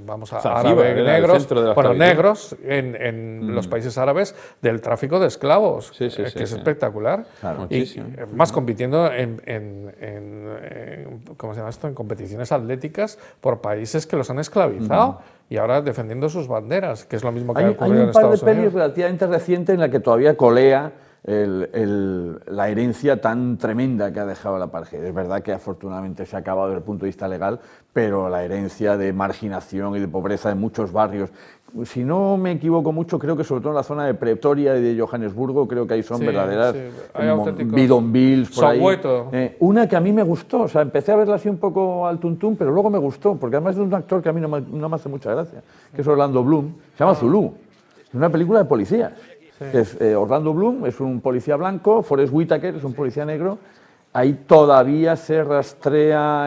Speaker 2: vamos a
Speaker 3: Zanzíbar,
Speaker 2: árabe,
Speaker 3: era el
Speaker 2: negros,
Speaker 3: centro de la
Speaker 2: bueno,
Speaker 3: esclavitud.
Speaker 2: negros en los países árabes del tráfico de esclavos,
Speaker 3: Sí, sí,
Speaker 2: que
Speaker 3: sí,
Speaker 2: es
Speaker 3: sí.
Speaker 2: espectacular.
Speaker 1: Claro.
Speaker 2: Y
Speaker 3: Muchísimo.
Speaker 2: más compitiendo ¿cómo se llama esto? En competiciones atléticas por países que los han esclavizado y ahora defendiendo sus banderas, que es lo mismo que ha
Speaker 1: Hay
Speaker 2: ocurrido en
Speaker 1: un par de
Speaker 2: Estados
Speaker 1: pelis
Speaker 2: Unidos.
Speaker 1: relativamente recientes en la que todavía colea la herencia tan tremenda que ha dejado la apartheid. Es verdad que afortunadamente se ha acabado desde el punto de vista legal, pero la herencia de marginación y de pobreza en muchos barrios, si no me equivoco mucho, creo que sobre todo en la zona de Pretoria y de Johannesburgo, creo que ahí son
Speaker 2: Sí,
Speaker 1: verdaderas
Speaker 2: sí, hay auténticos
Speaker 1: bidonvilles por ahí.
Speaker 2: Soweto.
Speaker 1: Una que a mí me gustó, o sea, empecé a verla así un poco al tuntún, pero luego me gustó, porque además es de un actor que a mí no me hace mucha gracia, que es Orlando Bloom, se llama Zulu. Es una película de policías. Orlando Bloom es un policía blanco, Forrest Whitaker es un policía negro. Ahí todavía se rastrea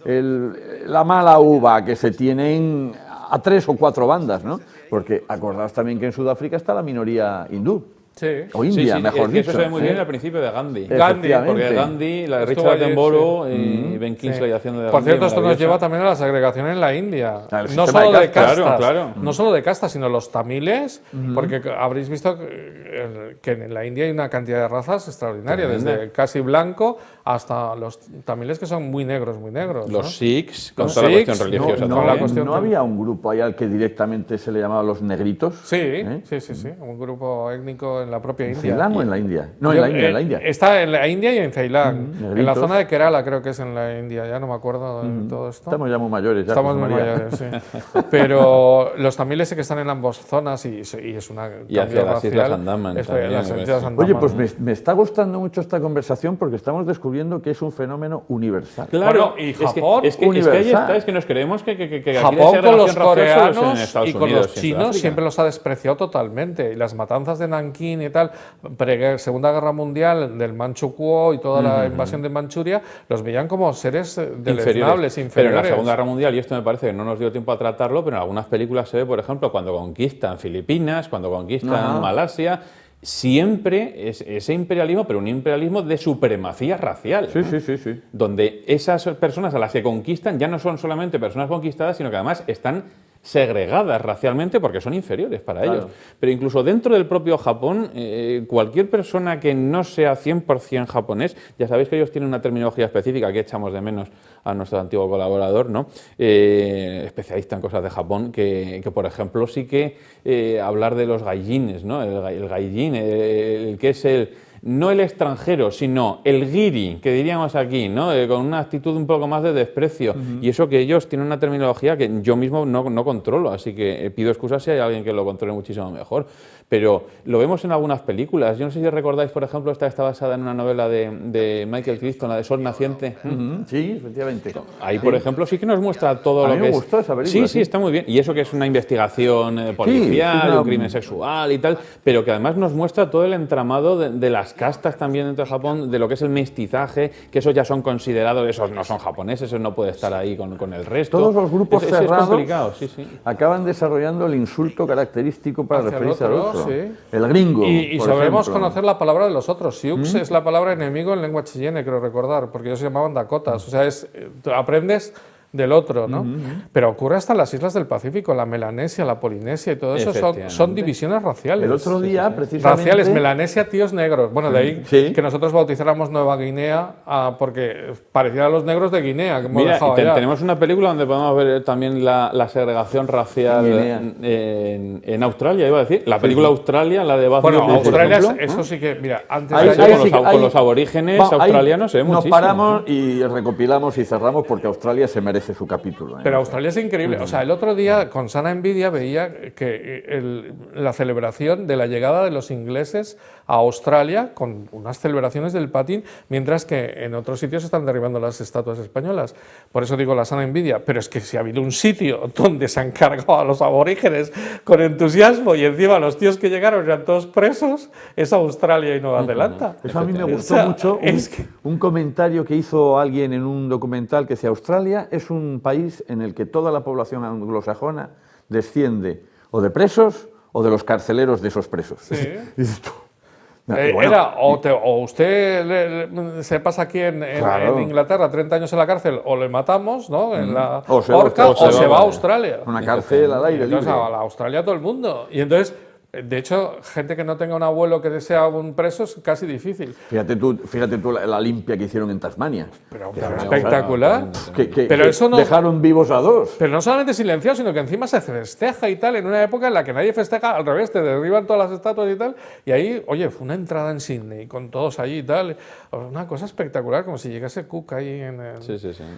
Speaker 1: la mala uva que se tienen a 3 o 4 bandas, ¿no? Porque acordaos también que en Sudáfrica está la minoría hindú.
Speaker 2: Sí.
Speaker 1: O india, mejor
Speaker 3: es que
Speaker 1: dicho.
Speaker 3: eso se ve muy bien
Speaker 1: ¿sí?
Speaker 3: al principio de Gandhi.
Speaker 2: Gandhi,
Speaker 3: Porque Gandhi, la de
Speaker 2: Estuvo
Speaker 3: Richard
Speaker 2: allí,
Speaker 3: Attenborough
Speaker 2: sí.
Speaker 3: y Ben Kingsley haciendo de
Speaker 2: Por
Speaker 3: Gandhi.
Speaker 2: cierto, esto nos
Speaker 3: maravillosa.
Speaker 2: lleva también a la segregación en la India.
Speaker 1: Al
Speaker 2: No
Speaker 1: sistema
Speaker 2: solo
Speaker 1: de
Speaker 2: de
Speaker 1: castas.
Speaker 2: castas,
Speaker 3: Claro.
Speaker 2: no solo de castas, sino los tamiles, porque habréis visto que en la India hay una cantidad de razas extraordinaria, desde casi blanco hasta los tamiles que son muy negros, ¿no?
Speaker 3: Los Sikhs, con
Speaker 2: Los
Speaker 3: toda la
Speaker 2: Sikhs,
Speaker 3: cuestión religiosa
Speaker 2: no,
Speaker 3: también.
Speaker 2: la cuestión
Speaker 1: ¿No había un grupo ahí al que directamente se le llamaba los negritos?
Speaker 2: Sí, sí, un grupo étnico en la propia
Speaker 1: ¿En
Speaker 2: India.
Speaker 1: Ceilán o en la India? No,
Speaker 2: Yo,
Speaker 1: en la India.
Speaker 2: Está en la India y en Ceilán. En la
Speaker 1: negritos.
Speaker 2: zona de Kerala creo que es en la India, ya no me acuerdo de todo esto.
Speaker 1: Estamos ya muy mayores. Ya,
Speaker 2: Estamos
Speaker 1: José
Speaker 2: muy
Speaker 1: María.
Speaker 2: mayores, sí. Pero los tamiles sí que están en ambas zonas y es una
Speaker 3: Y hacia
Speaker 2: cambio
Speaker 3: las
Speaker 2: racial.
Speaker 3: Islas Andamán
Speaker 2: Esto,
Speaker 3: también,
Speaker 2: las
Speaker 3: me
Speaker 2: Islas
Speaker 3: parece.
Speaker 2: Andamán.
Speaker 1: Oye, pues me está gustando mucho esta conversación porque estamos descubriendo que es un fenómeno universal.
Speaker 3: Claro,
Speaker 2: Bueno, y
Speaker 3: es que-
Speaker 2: Japón,
Speaker 3: es que ahí
Speaker 1: universal.
Speaker 3: está, es que nos creemos que aquí la
Speaker 2: Japón con los
Speaker 3: segregación racial solo es en
Speaker 2: coreanos
Speaker 3: Estados
Speaker 2: y con
Speaker 3: Unidos
Speaker 2: los
Speaker 3: y en
Speaker 2: chinos
Speaker 3: Sudáfrica.
Speaker 2: siempre los ha despreciado totalmente. Y las matanzas de Nankín y tal, Segunda Guerra Mundial, del Manchukuo y toda la invasión de Manchuria, los veían como seres deleznables, inferiores.
Speaker 3: Pero en la Segunda Guerra Mundial, y esto me parece que no nos dio tiempo a tratarlo, pero en algunas películas se ve, por ejemplo, cuando conquistan Filipinas, cuando conquistan
Speaker 1: Ajá.
Speaker 3: Malasia, siempre es ese imperialismo, pero un imperialismo de supremacía racial.
Speaker 1: Sí,
Speaker 3: ¿no?
Speaker 1: sí.
Speaker 3: Donde esas personas a las que conquistan ya no son solamente personas conquistadas, sino que además están segregadas racialmente porque son inferiores para
Speaker 1: Claro.
Speaker 3: ellos. Pero incluso dentro del propio Japón, cualquier persona que no sea 100% japonés, ya sabéis que ellos tienen una terminología específica que echamos de menos a nuestro antiguo colaborador, ¿no? Especialista en cosas de Japón, que por ejemplo sí que hablar de los gaijines, ¿no? El gaijin, el que es no el extranjero, sino el giri, que diríamos aquí, ¿no? Con una actitud un poco más de desprecio. Y eso que ellos tienen una terminología que yo mismo no controlo, así que pido excusas si hay alguien que lo controle muchísimo mejor. Pero lo vemos en algunas películas. Yo no sé si recordáis, por ejemplo, esta está basada en una novela de Michael Crichton, la de Sol Naciente.
Speaker 1: Sí, efectivamente.
Speaker 3: Ahí, por ejemplo, sí que nos muestra todo
Speaker 1: A
Speaker 3: lo
Speaker 1: mí
Speaker 3: que
Speaker 1: me
Speaker 3: es.
Speaker 1: gustó esa película,
Speaker 3: Sí,
Speaker 1: sí.
Speaker 3: está muy bien. Y eso que es una investigación policial,
Speaker 1: una-
Speaker 3: un crimen sexual y tal, pero que además nos muestra todo el entramado de las castas también dentro de Japón, de lo que es el mestizaje, que esos ya son considerados, esos no son japoneses, esos no puede estar ahí con el resto.
Speaker 1: Todos los grupos
Speaker 3: es
Speaker 1: cerrados
Speaker 3: complicado, sí.
Speaker 1: acaban desarrollando el insulto característico para
Speaker 2: Hacia el
Speaker 1: referirse al
Speaker 2: otro,
Speaker 1: otro.
Speaker 2: sí.
Speaker 1: El gringo.
Speaker 2: Y
Speaker 1: por
Speaker 2: sabemos
Speaker 1: ejemplo.
Speaker 2: conocer la palabra de los otros. Sioux es la palabra enemigo en lengua chilena, creo recordar, porque ellos se llamaban Dakotas. O sea, tú aprendes del otro, ¿no? Pero ocurre hasta en las islas del Pacífico, la Melanesia, la Polinesia y todo eso son
Speaker 3: Efectivamente.
Speaker 2: divisiones raciales.
Speaker 1: El otro día, precisamente.
Speaker 2: Raciales, Melanesia, tíos negros. Bueno, de ahí
Speaker 1: Sí.
Speaker 2: que nosotros bautizáramos Nueva Guinea porque parecía a los negros de Guinea, que hemos
Speaker 3: Mira,
Speaker 2: dejado
Speaker 3: y
Speaker 2: allá.
Speaker 3: tenemos una película donde podemos ver también la segregación racial
Speaker 1: Guinea.
Speaker 3: en Australia, iba a decir. La película Australia, la de Baz
Speaker 2: Bueno,
Speaker 3: Luhrmann, por
Speaker 2: Australia,
Speaker 3: ejemplo.
Speaker 2: eso sí que, mira, antes
Speaker 1: Ahí-
Speaker 2: de
Speaker 3: Sí,
Speaker 1: ahí
Speaker 3: con,
Speaker 1: sí
Speaker 3: los,
Speaker 1: que-
Speaker 3: con los aborígenes
Speaker 1: ahí
Speaker 3: australianos,
Speaker 1: nos
Speaker 3: muchísimo.
Speaker 1: paramos y recopilamos y cerramos porque Australia se merece merece su capítulo.
Speaker 2: Pero Australia es increíble. O sea, el otro día con sana envidia veía que la celebración de la llegada de los ingleses a Australia, con unas celebraciones del patín, mientras que en otros sitios están derribando las estatuas españolas. Por eso digo la sana envidia. Pero es que si ha habido un sitio donde se han cargado a los aborígenes con entusiasmo y encima los tíos que llegaron eran todos presos, es Australia y Nueva Zelanda.
Speaker 1: Eso a mí me gustó mucho, un comentario que hizo alguien en un documental que decía: Australia es un país en el que toda la población anglosajona desciende o de presos o de los carceleros de esos presos.
Speaker 2: Sí.
Speaker 1: Dices tú,
Speaker 2: o usted se pasa aquí en Inglaterra 30 años en la cárcel, o le matamos, ¿no? En la horca, o se va a Australia.
Speaker 1: Una cárcel al aire libre.
Speaker 2: Entonces, a Australia todo el mundo. Y entonces, de hecho, gente que no tenga un abuelo que sea un preso es casi difícil.
Speaker 1: Fíjate tú la limpia que hicieron en Tasmania.
Speaker 2: Pero espectacular.
Speaker 1: Pero eso no dejaron vivos a 2.
Speaker 2: Pero no solamente silenciado, sino que encima se festeja y tal, en una época en la que nadie festeja, al revés, te derriban todas las estatuas y tal. Y ahí, oye, fue una entrada en Sydney con todos allí y tal. Una cosa espectacular, como si llegase Cook ahí en el...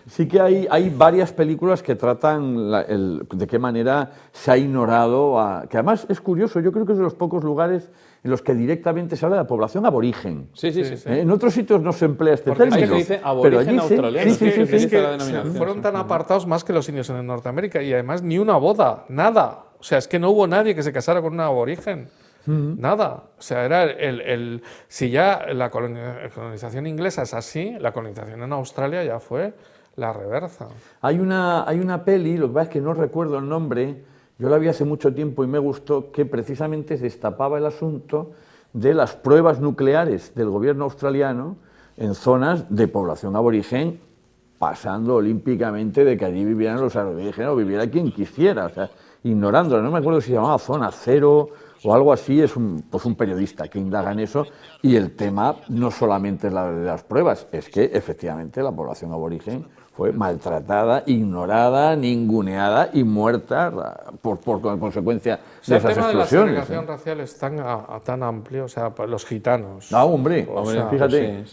Speaker 1: Sí que hay varias películas que tratan de qué manera se ha ignorado, que además es curioso, yo creo que es de los pocos lugares en los que directamente se habla de la población aborigen.
Speaker 3: Sí.
Speaker 1: En otros sitios no se emplea este término.
Speaker 3: Ahí se dice aborigen australiano.
Speaker 2: Es que fueron tan apartados más que los indios en Norteamérica, y además ni una boda, nada. O sea, es que no hubo nadie que se casara con un aborigen. Nada. O sea, era si ya la colonización inglesa es así, la colonización en Australia ya fue la reversa.
Speaker 1: Hay una peli, lo que pasa es que no recuerdo el nombre, yo la vi hace mucho tiempo y me gustó, que precisamente destapaba el asunto de las pruebas nucleares del gobierno australiano en zonas de población aborigen, pasando olímpicamente de que allí vivieran los aborígenes o viviera quien quisiera, o sea, ignorándolo. No me acuerdo si se llamaba Zona Cero o algo así. Es un periodista que indaga en eso, y el tema no solamente es la de las pruebas, es que efectivamente la población aborigen fue maltratada, ignorada, ninguneada y muerta por consecuencia de esas explosiones.
Speaker 2: El tema de la segregación racial es tan amplio, o sea, los gitanos.
Speaker 1: No, hombre, fíjate.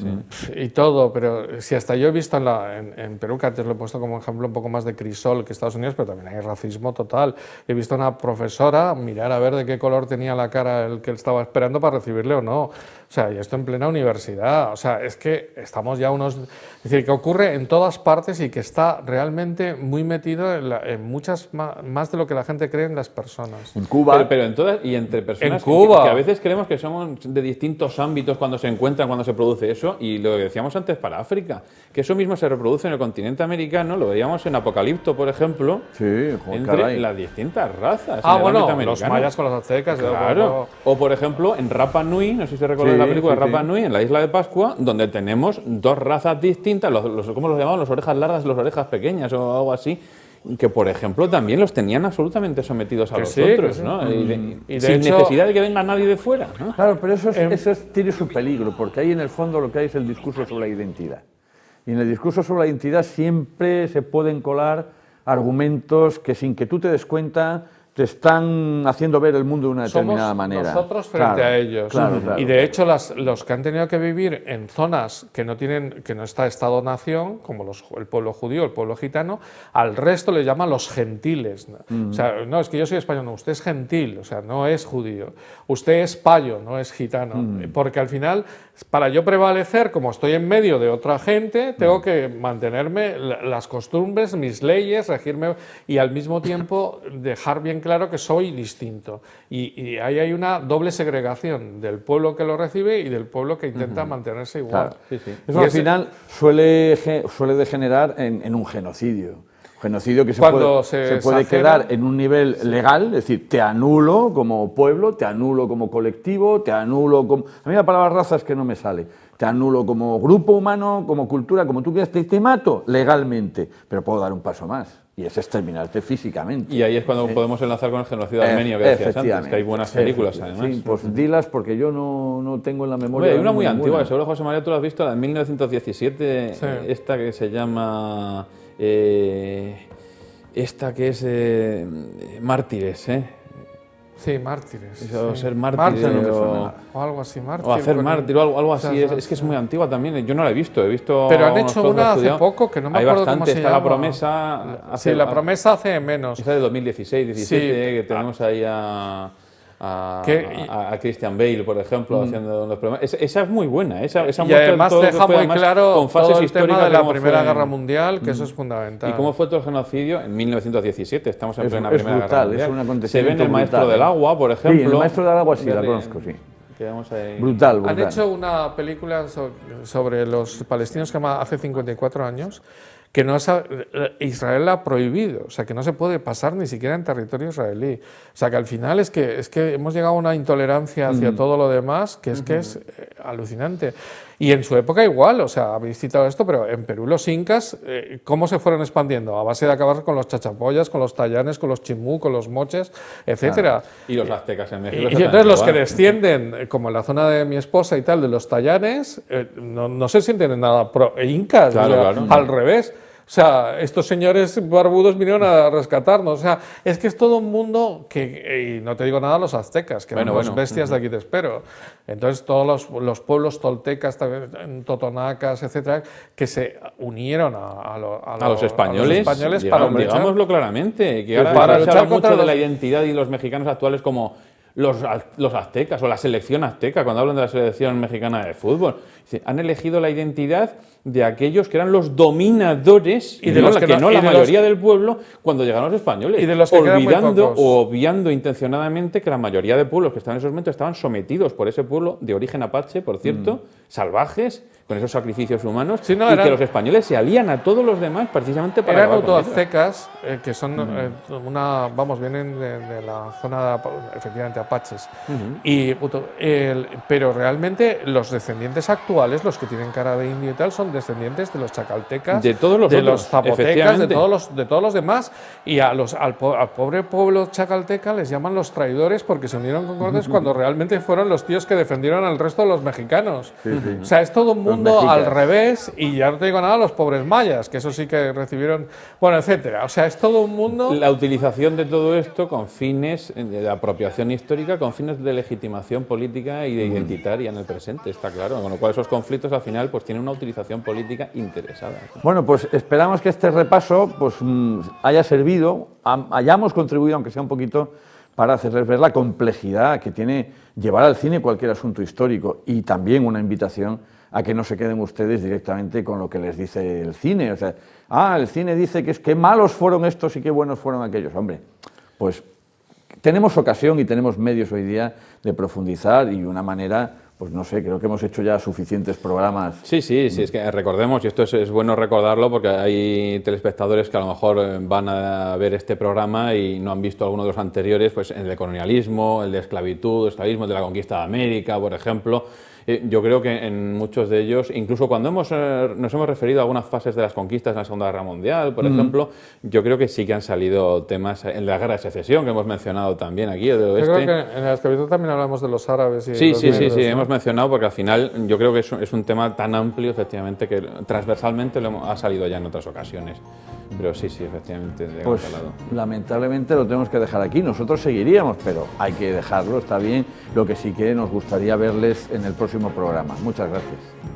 Speaker 2: Y todo, pero si hasta yo he visto en Perú, que antes lo he puesto como ejemplo un poco más de crisol que Estados Unidos, pero también hay racismo total. He visto a una profesora mirar a ver de qué color tenía la cara el que él estaba esperando para recibirle o no. O sea, y esto en plena universidad. O sea, es que estamos ya Es decir, que ocurre en todas partes y que está realmente muy metido en muchas más de lo que la gente cree en las personas.
Speaker 1: En Cuba.
Speaker 3: Pero en todas, y entre personas
Speaker 2: que
Speaker 3: a veces creemos que somos de distintos ámbitos cuando se encuentran, cuando se produce eso, y lo que decíamos antes para África, que eso mismo se reproduce en el continente americano, lo veíamos en Apocalipto, por ejemplo, entre las distintas razas.
Speaker 2: Bueno, los mayas con los aztecas.
Speaker 3: Claro. O, por ejemplo, en Rapa Nui, no sé si se recuerda la película de Rapa Nui, en la isla de Pascua, donde tenemos dos razas distintas, ¿cómo los llamaban? Los orejas largas y los orejas pequeñas o algo así, que por ejemplo también los tenían absolutamente sometidos a los otros, ¿no? Y sin necesidad de que venga nadie de fuera, ¿no?
Speaker 1: Claro, pero eso tiene su peligro, porque ahí en el fondo lo que hay es el discurso sobre la identidad. Y en el discurso sobre la identidad siempre se pueden colar argumentos que, sin que tú te des cuenta, te están haciendo ver el mundo de una determinada manera.
Speaker 2: Nosotros frente a ellos. Y de hecho, los que han tenido que vivir en zonas que no está Estado-nación, como el pueblo judío, el pueblo gitano, al resto le llaman los gentiles. O sea, no, es que yo soy español, no, usted es gentil, o sea, no es judío. Usted es payo, no es gitano. Porque al final, para yo prevalecer, como estoy en medio de otra gente, tengo que mantenerme las costumbres, mis leyes, regirme, y al mismo tiempo dejar bien claro que soy distinto. Y ahí hay una doble segregación del pueblo que lo recibe y del pueblo que intenta mantenerse igual.
Speaker 1: Claro. Eso al final suele degenerar en un genocidio. Genocidio que se puede quedar en un nivel legal, es decir, te anulo como pueblo, te anulo como colectivo, te anulo como... A mí la palabra raza es que no me sale. Te anulo como grupo humano, como cultura, como tú quieras, te mato legalmente, pero puedo dar un paso más. Y es exterminarte físicamente.
Speaker 3: Y ahí es cuando podemos enlazar con el genocidio armenio que decías antes, que hay buenas películas además.
Speaker 1: Sí, pues dilas porque yo no tengo en la memoria.
Speaker 3: Hay una muy antigua, que seguro José María tú la has visto, la de 1917, esta que se llama... esta que es Mártires,
Speaker 2: Sí, Mártires.
Speaker 3: Eso,
Speaker 2: sí.
Speaker 3: ser mártir
Speaker 2: o algo así, mártir.
Speaker 3: o hacer mártir o algo así.
Speaker 2: O sea,
Speaker 3: Es que es muy antigua también. Yo no la he visto.
Speaker 2: Pero han hecho una hace poco que no me acuerdo cómo se llama.
Speaker 3: Está La Promesa.
Speaker 2: Sí, La Promesa hace menos.
Speaker 3: Esa de 2016-17,
Speaker 2: Sí.
Speaker 3: que tenemos ahí a Christian Bale, por ejemplo, haciendo los problemas. Esa es muy buena. Esa
Speaker 2: y además
Speaker 3: todo
Speaker 2: deja muy claro
Speaker 3: con fases
Speaker 2: todo el
Speaker 3: históricas
Speaker 2: tema de la
Speaker 3: cómo
Speaker 2: Primera
Speaker 3: fue,
Speaker 2: Guerra Mundial, que eso es fundamental.
Speaker 3: Y cómo fue todo el genocidio en 1917. Estamos en plena
Speaker 1: es
Speaker 3: Primera
Speaker 1: brutal,
Speaker 3: Guerra Mundial.
Speaker 1: es un acontecimiento
Speaker 3: Se ve en El Maestro
Speaker 1: brutal,
Speaker 3: del Agua, por ejemplo.
Speaker 1: Sí, El Maestro del Agua sí, la conozco, sí. Brutal.
Speaker 2: Han hecho una película sobre los palestinos que se llama Hace 54 años, que Israel la ha prohibido, o sea, que no se puede pasar ni siquiera en territorio israelí. O sea, que al final es que hemos llegado a una intolerancia hacia todo lo demás que es alucinante. Y en su época igual, o sea, habéis citado esto, pero en Perú los incas, ¿cómo se fueron expandiendo? A base de acabar con los chachapollas, con los tallanes, con los chimú, con los moches, etcétera.
Speaker 3: Claro. Y los aztecas en México.
Speaker 2: Y entonces los que descienden, como en la zona de mi esposa y tal, de los tallanes, no se sienten en nada incas,
Speaker 3: claro,
Speaker 2: o sea,
Speaker 3: claro.
Speaker 2: al revés. O sea, estos señores barbudos vinieron a rescatarnos. O sea, es que es todo un mundo que, y no te digo nada, los aztecas, que eran los bestias de aquí te espero. Entonces, todos los pueblos toltecas, totonacas, etcétera, que se unieron a los españoles para luchar.
Speaker 3: Digámoslo claramente, que ahora
Speaker 2: para
Speaker 3: se
Speaker 2: luchar
Speaker 3: habla mucho
Speaker 2: contra
Speaker 3: de la identidad y los mexicanos actuales como los aztecas o la selección azteca, cuando hablan de la selección mexicana de fútbol. Han elegido la identidad de aquellos que eran los dominadores y de los que no la mayoría del pueblo cuando llegaron los españoles,
Speaker 2: y de los que
Speaker 3: olvidando o obviando intencionadamente que la mayoría de pueblos que estaban en esos momentos estaban sometidos por ese pueblo de origen apache, por cierto, salvajes, con esos sacrificios humanos, y que los españoles se alían a todos los demás precisamente para
Speaker 2: eran autoaztecas, que son vienen de la zona efectivamente apaches, pero realmente los descendientes actuales, los que tienen cara de indio y tal, son descendientes de los chacaltecas,
Speaker 3: de todos
Speaker 2: los zapotecas, de todos los demás, y al pobre pueblo chacalteca les llaman los traidores porque se unieron con Cortés cuando realmente fueron los tíos que defendieron al resto de los mexicanos. O sea, es todo un mundo al revés, y ya no te digo nada, los pobres mayas, que eso sí que recibieron, bueno, etcétera. O sea, es todo un mundo.
Speaker 3: La utilización de todo esto con fines de apropiación histórica, con fines de legitimación política y de identitaria en el presente, está claro. Con lo cual esos conflictos al final pues tienen una utilización política interesada.
Speaker 1: Bueno, pues esperamos que este repaso pues haya servido, hayamos contribuido, aunque sea un poquito, para hacerles ver la complejidad que tiene llevar al cine cualquier asunto histórico, y también una invitación a que no se queden ustedes directamente con lo que les dice el cine. O sea, el cine dice que qué malos fueron estos y qué buenos fueron aquellos. Hombre, pues tenemos ocasión y tenemos medios hoy día de profundizar, y una manera, pues no sé, creo que hemos hecho ya suficientes programas.
Speaker 3: Sí, es que recordemos, y esto es bueno recordarlo, porque hay telespectadores que a lo mejor van a ver este programa y no han visto alguno de los anteriores, pues el de colonialismo, el de esclavitud, esclavismo, el de la conquista de América, por ejemplo. Yo creo que en muchos de ellos, incluso cuando nos hemos referido a algunas fases de las conquistas en la Segunda Guerra Mundial, por ejemplo, yo creo que sí que han salido temas en la Guerra de Secesión, que hemos mencionado también aquí, del oeste.
Speaker 2: Yo creo que en la esclavitud también hablamos de los árabes y
Speaker 3: sí,
Speaker 2: los negros, ¿no?
Speaker 3: hemos mencionado, porque al final yo creo que es un tema tan amplio, efectivamente, que transversalmente ha salido ya en otras ocasiones. Pero sí, efectivamente, de
Speaker 1: pues
Speaker 3: otro lado.
Speaker 1: Lamentablemente lo tenemos que dejar aquí. Nosotros seguiríamos, pero hay que dejarlo, está bien. Lo que sí que nos gustaría verles en el próximo programa. Muchas gracias.